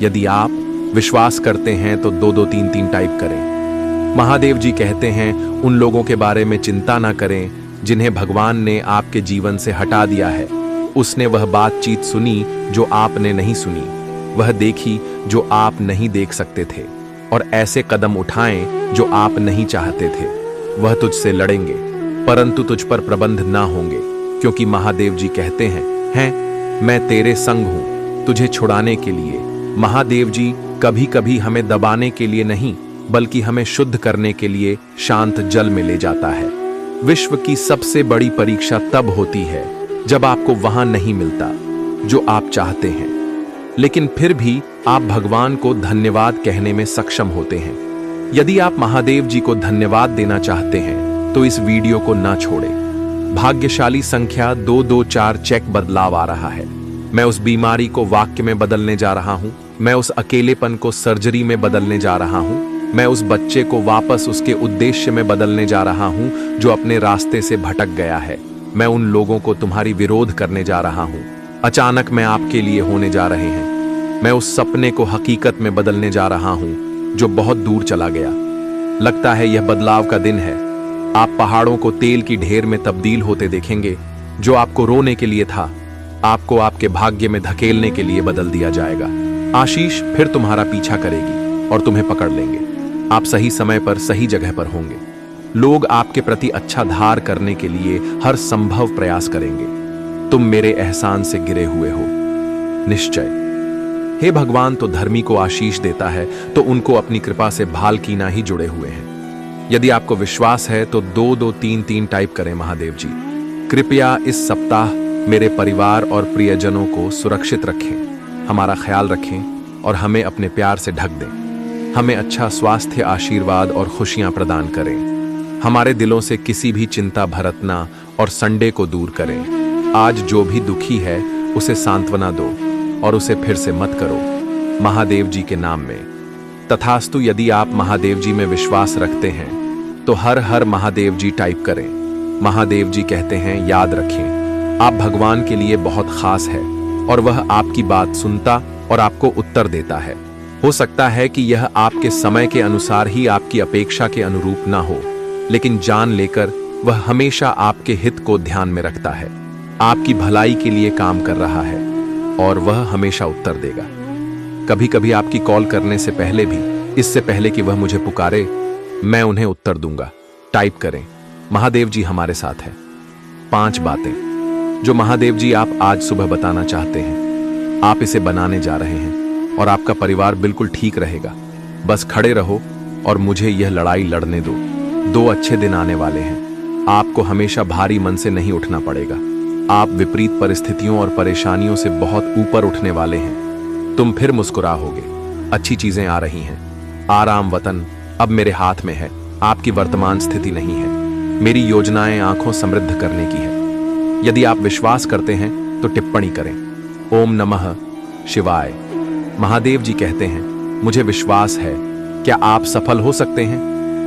यदि आप विश्वास करते हैं तो 2-2-3-3 टाइप करें। महादेव जी कहते हैं, उन लोगों के बारे में चिंता ना करें जिन्हें भगवान ने आपके जीवन से हटा दिया है। उसने वह बातचीत सुनी जो आपने नहीं सुनी, वह देखी जो आप नहीं देख सकते थे, और ऐसे कदम उठाएं जो आप नहीं चाहते थे। वह तुझसे लड़ेंगे, परंतु तुझ पर प्रबंध ना होंगे, क्योंकि महादेव जी कहते हैं मैं तेरे संग हूं तुझे छुड़ाने के लिए। महादेव जी कभी कभी हमें दबाने के लिए नहीं, बल्कि हमें शुद्ध करने के लिए शांत जल में ले जाता है। विश्व की सबसे बड़ी परीक्षा तब होती है जब आपको वहां नहीं मिलता जो आप चाहते हैं, लेकिन फिर भी आप भगवान को धन्यवाद कहने में सक्षम होते हैं। यदि आप महादेव जी को धन्यवाद देना चाहते हैं तो इस वीडियो को ना छोड़ें। भाग्यशाली संख्या 224 चेक बदलाव आ रहा है। मैं उस बीमारी को वाक्य में बदलने जा रहा हूं। मैं उस अकेलेपन को सर्जरी में बदलने जा रहा हूं। मैं उस बच्चे को वापस उसके उद्देश्य में बदलने जा रहा हूं जो अपने रास्ते से भटक गया है। मैं उन लोगों को तुम्हारी विरोध करने जा रहा हूं। अचानक मैं आपके लिए होने जा रहे हैं। मैं उस सपने को हकीकत में बदलने जा रहा हूं जो बहुत दूर चला गया। लगता है यह बदलाव का दिन है। आप पहाड़ों को तेल की ढेर में तब्दील होते देखेंगे। जो आपको रोने के लिए था, आपको आपके भाग्य में धकेलने के लिए बदल दिया जाएगा। आशीष फिर तुम्हारा पीछा करेगी और तुम्हें पकड़ लेंगे। आप सही समय पर सही जगह पर होंगे। लोग आपके प्रति अच्छा धार करने के लिए हर संभव प्रयास करेंगे। तुम मेरे एहसान से गिरे हुए हो। निश्चय हे भगवान तो धर्मी को आशीष देता है, तो उनको अपनी कृपा से भाल कीना ही जुड़े हुए हैं। यदि आपको विश्वास है तो 2-2-3-3 टाइप करें। महादेव जी कृपया इस सप्ताह मेरे परिवार और प्रियजनों को सुरक्षित रखें, हमारा ख्याल रखें और हमें अपने प्यार से ढक दें। हमें अच्छा स्वास्थ्य, आशीर्वाद और खुशियां प्रदान करें। हमारे दिलों से किसी भी चिंता भरतना और संडे को दूर करें। आज जो भी दुखी है उसे सांत्वना दो और उसे फिर से मत करो। महादेव जी के नाम में तथास्तु। यदि आप महादेव जी में विश्वास रखते हैं तो हर हर महादेव जी टाइप करें। महादेव जी कहते हैं, याद रखें आप भगवान के लिए बहुत खास है और वह आपकी बात सुनता और आपको उत्तर देता है। हो सकता है कि यह आपके समय के अनुसार ही आपकी अपेक्षा के अनुरूप ना हो, लेकिन जान लेकर वह हमेशा आपके हित को ध्यान में रखता है, आपकी भलाई के लिए काम कर रहा है और वह हमेशा उत्तर देगा। कभी कभी आपकी कॉल करने से पहले भी, इससे पहले कि वह मुझे पुकारे, मैं उन्हें उत्तर दूंगा। टाइप करें, महादेव जी हमारे साथ है। 5 बातें जो महादेव जी आप आज सुबह बताना चाहते हैं। आप इसे बनाने जा रहे हैं और आपका परिवार बिल्कुल ठीक रहेगा। बस खड़े रहो और मुझे यह लड़ाई लड़ने दो। 2 अच्छे दिन आने वाले हैं। आपको हमेशा भारी मन से नहीं उठना पड़ेगा। आप विपरीत परिस्थितियों और परेशानियों से बहुत ऊपर उठने वाले हैं। तुम फिर मुस्कुराओगे। अच्छी चीजें आ रही हैं। आराम वतन अब मेरे हाथ में है। आपकी वर्तमान स्थिति नहीं है। मेरी योजनाएं आंखों समृद्ध करने की है। यदि आप विश्वास करते हैं तो टिप्पणी करें। ओम नमः शिवाय। महादेव जी कहते हैं, मुझे विश्वास है। क्या आप सफल हो सकते हैं?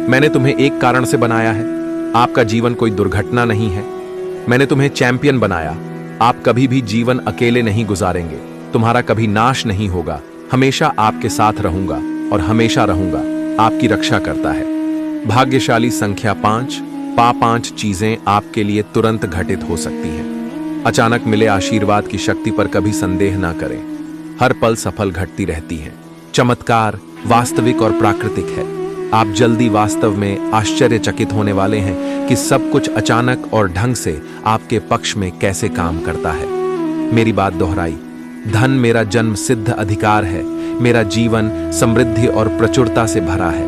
मैंने तुम्हें एक कारण से बनाया है। आपका जीवन कोई दुर्घटना नहीं है। मैंने तुम्हें चैंपियन बनाया। आप कभी भी जीवन अकेले नहीं गुजारेंगे। तुम्हारा कभी नाश नहीं होगा। हमेशा आपके साथ रहूंगा और हमेशा रहूंगा। आपकी रक्षा करता है। भाग्यशाली संख्या 5। 5 चीजें आपके लिए तुरंत घटित हो सकती हैं। अचानक मिले आशीर्वाद की शक्ति पर कभी संदेह ना करें। हर पल सफल घटती रहती हैं। चमत्कार वास्तविक और प्राकृतिक है। आप जल्दी वास्तव में आश्चर्यचकित होने वाले हैं कि सब कुछ अचानक और ढंग से आपके पक्ष में कैसे काम करता है। मेरी बात दोहराई। धन मेरा जन्म सिद्ध अधिकार है। मेरा जीवन समृद्धि और प्रचुरता से भरा है।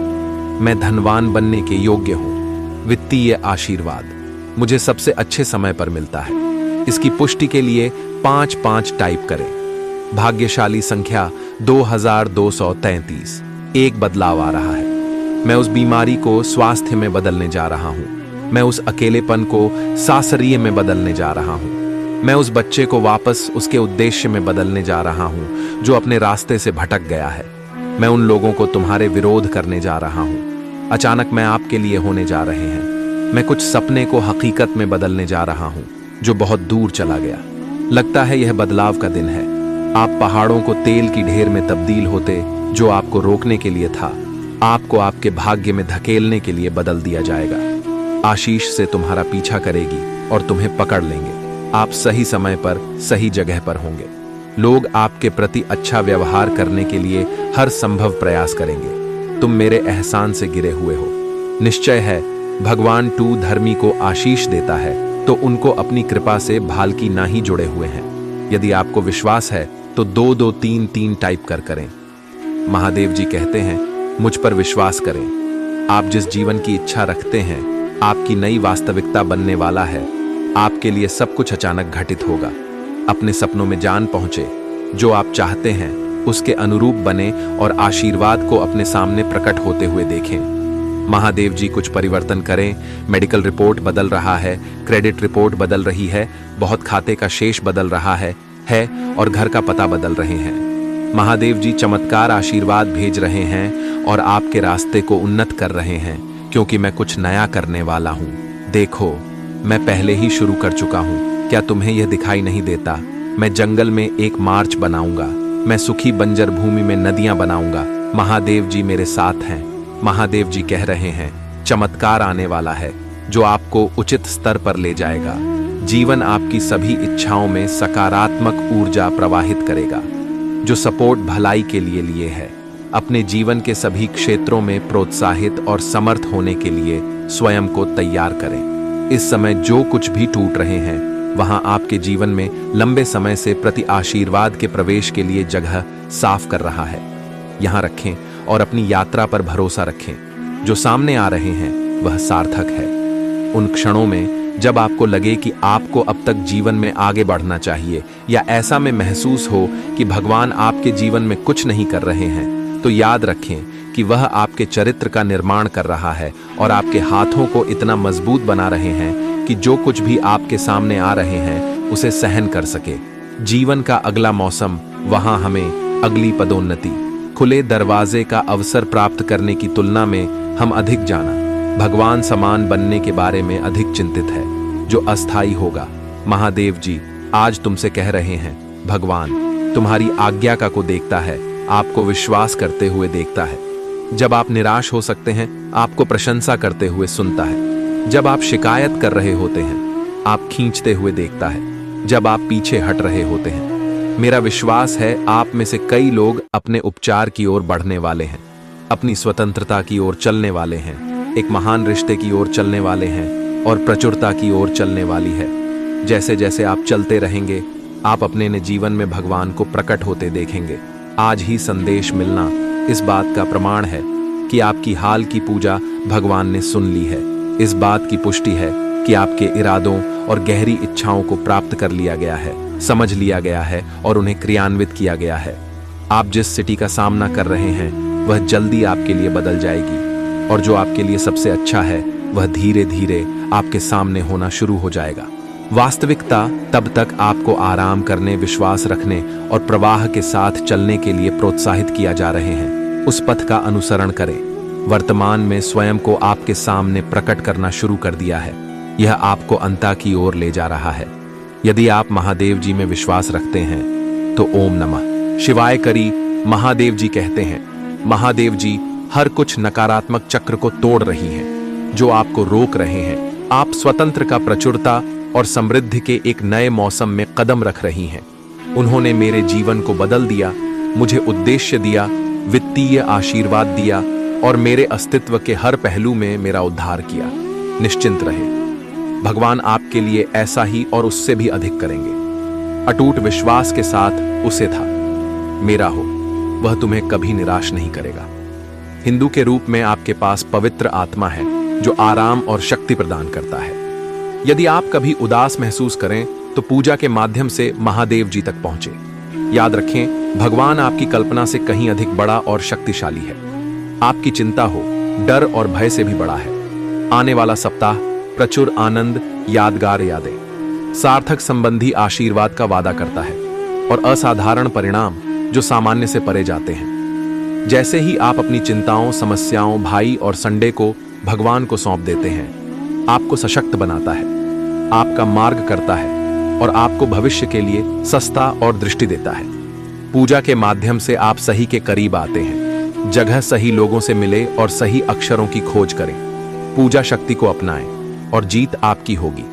मैं धनवान बनने के योग्य हूं। वित्तीय आशीर्वाद मुझे सबसे अच्छे समय पर मिलता है। इसकी पुष्टि के लिए 5 टाइप करें। भाग्यशाली संख्या 2233। एक बदलाव आ रहा है। मैं उस बीमारी को स्वास्थ्य में बदलने जा रहा हूं। मैं उस अकेलेपन को सासरिये में बदलने जा रहा हूं। मैं उस बच्चे को वापस उसके उद्देश्य में बदलने जा रहा हूं जो अपने रास्ते से भटक गया है। मैं उन लोगों को तुम्हारे विरोध करने जा रहा हूं। अचानक मैं आपके लिए होने जा रहे हैं। मैं कुछ सपने को हकीकत में बदलने जा रहा हूं जो बहुत दूर चला गया। लगता है यह बदलाव का दिन है। आप पहाड़ों को तेल की ढेर में तब्दील होते जो आपको रोकने के लिए था, आपको आपके भाग्य में धकेलने के लिए बदल दिया जाएगा। आशीष से तुम्हारा पीछा करेगी और तुम्हें पकड़ लेंगे। आप सही समय पर सही जगह पर होंगे। लोग आपके प्रति अच्छा व्यवहार करने के लिए हर संभव प्रयास करेंगे। तुम मेरे एहसान से गिरे हुए हो। निश्चय है भगवान 2 धर्मी को आशीष देता है तो उनको अपनी कृपा से भालकी ना ही जुड़े हुए हैं। यदि आपको विश्वास है तो 2 टाइप करें। महादेव जी कहते हैं मुझ पर विश्वास करें। आप जिस जीवन की इच्छा रखते हैं आपकी नई वास्तविकता बनने वाला है। आपके लिए सब कुछ अचानक घटित होगा। अपने सपनों में जान पहुंचे। जो आप चाहते हैं उसके अनुरूप बने और आशीर्वाद को अपने सामने प्रकट होते हुए देखें। महादेव जी कुछ परिवर्तन करें। मेडिकल रिपोर्ट बदल रहा है। क्रेडिट रिपोर्ट बदल रही है। बहुत खाते का शेष बदल रहा है और घर का पता बदल रहे हैं। महादेव जी चमत्कार आशीर्वाद भेज रहे हैं और आपके रास्ते को उन्नत कर रहे हैं क्योंकि मैं कुछ नया करने वाला हूं। देखो मैं पहले ही शुरू कर चुका हूं। क्या तुम्हें यह दिखाई नहीं देता? मैं जंगल में एक मार्च बनाऊंगा। मैं सुखी बंजर भूमि में नदियां बनाऊंगा। महादेव जी मेरे साथ हैं। महादेव जी कह रहे हैं चमत्कार आने वाला है जो आपको उचित स्तर पर ले जाएगा। जीवन आपकी सभी इच्छाओं में सकारात्मक ऊर्जा प्रवाहित करेगा। जो सपोर्ट भलाई के लिए है। अपने जीवन के सभी क्षेत्रों में प्रोत्साहित और समर्थ होने के लिए स्वयं को तैयार करें। इस समय जो कुछ भी टूट रहे हैं वहां आपके जीवन में लंबे समय से प्रति आशीर्वाद के प्रवेश के लिए जगह साफ कर रहा है। यहां रखें और अपनी यात्रा पर भरोसा रखें। जो सामने आ रहे हैं वह सार्थक है। उन क्षणों में जब आपको लगे कि आपको अब तक जीवन में आगे बढ़ना चाहिए या ऐसा में महसूस हो कि भगवान आपके जीवन में कुछ नहीं कर रहे हैं, तो याद रखें कि वह आपके चरित्र का निर्माण कर रहा है और आपके हाथों को इतना मजबूत बना रहे हैं कि जो कुछ भी आपके सामने आ रहे हैं उसे सहन कर सके। जीवन का अगला मौसम, वहां हमें अगली पदोन्नति, खुले दरवाजे का अवसर प्राप्त करने की तुलना में हम अधिक जाना भगवान समान बनने के बारे में अधिक चिंतित है जो अस्थाई होगा। महादेव जी आज तुमसे कह रहे हैं भगवान तुम्हारी आज्ञा का को देखता है, आपको विश्वास करते हुए देखता है। जब आप निराश हो सकते हैं आपको प्रशंसा करते हुए सुनता है। जब आप शिकायत कर रहे होते हैं आप खींचते हुए देखता है। जब आप पीछे हट रहे होते हैं, मेरा विश्वास है आप में से कई लोग अपने उपचार की ओर बढ़ने वाले हैं, अपनी स्वतंत्रता की ओर चलने वाले हैं, एक महान रिश्ते की ओर चलने वाले हैं और प्रचुरता की ओर चलने वाली है। जैसे जैसे आप चलते रहेंगे आप अपने जीवन में भगवान को प्रकट होते देखेंगे। आज ही संदेश मिलना इस बात का प्रमाण है कि आपकी हाल की पूजा भगवान ने सुन ली है। इस बात की पुष्टि है कि आपके इरादों और गहरी इच्छाओं को प्राप्त कर लिया गया है, समझ लिया गया है और उन्हें क्रियान्वित किया गया है। आप जिस स्थिति का सामना कर रहे हैं वह जल्दी आपके लिए बदल जाएगी और जो आपके लिए सबसे अच्छा है वह धीरे धीरे आपके सामने होना शुरू हो जाएगा। वास्तविकता तब तक आपको आराम करने, विश्वास रखने और प्रवाह के साथ चलने के लिए प्रोत्साहित किया जा रहे हैं। उस पथ का अनुसरण करें। वर्तमान में स्वयं को आपके सामने प्रकट करना शुरू कर दिया है। यह आपको अंता की ओर ले जा रहा है। यदि आप महादेव जी में विश्वास रखते हैं तो ओम नमः शिवाय करी। महादेव जी कहते हैं, महादेव जी हर कुछ नकारात्मक चक्र को तोड़ रही हैं जो आपको रोक रहे हैं। आप स्वतंत्र का प्रचुरता और समृद्धि के एक नए मौसम में कदम रख रही हैं। उन्होंने मेरे जीवन को बदल दिया, मुझे उद्देश्य दिया, वित्तीय आशीर्वाद दिया और मेरे अस्तित्व के हर पहलू में मेरा उद्धार किया। निश्चिंत रहे, भगवान आपके लिए ऐसा ही और उससे भी अधिक करेंगे। अटूट विश्वास के साथ उसे था मेरा हो, वह तुम्हें कभी निराश नहीं करेगा। हिंदू के रूप में आपके पास पवित्र आत्मा है जो आराम और शक्ति प्रदान करता है। यदि आप कभी उदास महसूस करें तो पूजा के माध्यम से महादेव जी तक पहुंचे। याद रखें, भगवान आपकी कल्पना से कहीं अधिक बड़ा और शक्तिशाली है। आपकी चिंता हो, डर और भय से भी बड़ा है। आने वाला सप्ताह प्रचुर आनंद, यादगार यादें, सार्थक संबंधी आशीर्वाद का वादा करता है और असाधारण परिणाम जो सामान्य से परे जाते हैं। जैसे ही आप अपनी चिंताओं, समस्याओं, भाई और संडे को भगवान को सौंप देते हैं, आपको सशक्त बनाता है, आपका मार्ग करता है और आपको भविष्य के लिए सस्ता और दृष्टि देता है। पूजा के माध्यम से आप सही के करीब आते हैं। जगह सही लोगों से मिले और सही अक्षरों की खोज करें। पूजा शक्ति को अपनाएं और जीत आपकी होगी।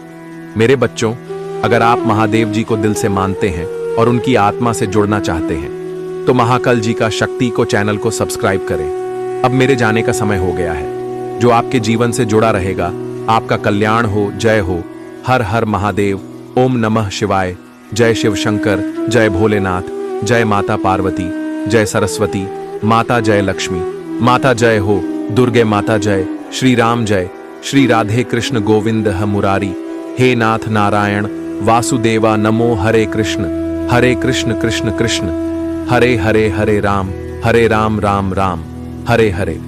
मेरे बच्चों, अगर आप महादेव जी को दिल से मानते हैं और उनकी आत्मा से जुड़ना चाहते हैं तो महाकाल जी का शक्ति को चैनल को सब्सक्राइब करें। अब मेरे जाने का समय हो गया है। जो आपके जीवन से जुड़ा रहेगा, आपका कल्याण हो, जय हो। हर हर महादेव। ओम नमः शिवाय। जय शिव शंकर, जय भोलेनाथ, जय माता पार्वती, जय सरस्वती माता, जय लक्ष्मी माता, जय हो। दुर्गे माता जय। श्री राम जय। श्री राधे कृष्ण गोविंद ह मुरारी। हे नाथ नारायण वासुदेवा नमो। हरे कृष्ण कृष्ण कृष्ण हरे हरे, हरे राम राम राम, हरे हरे।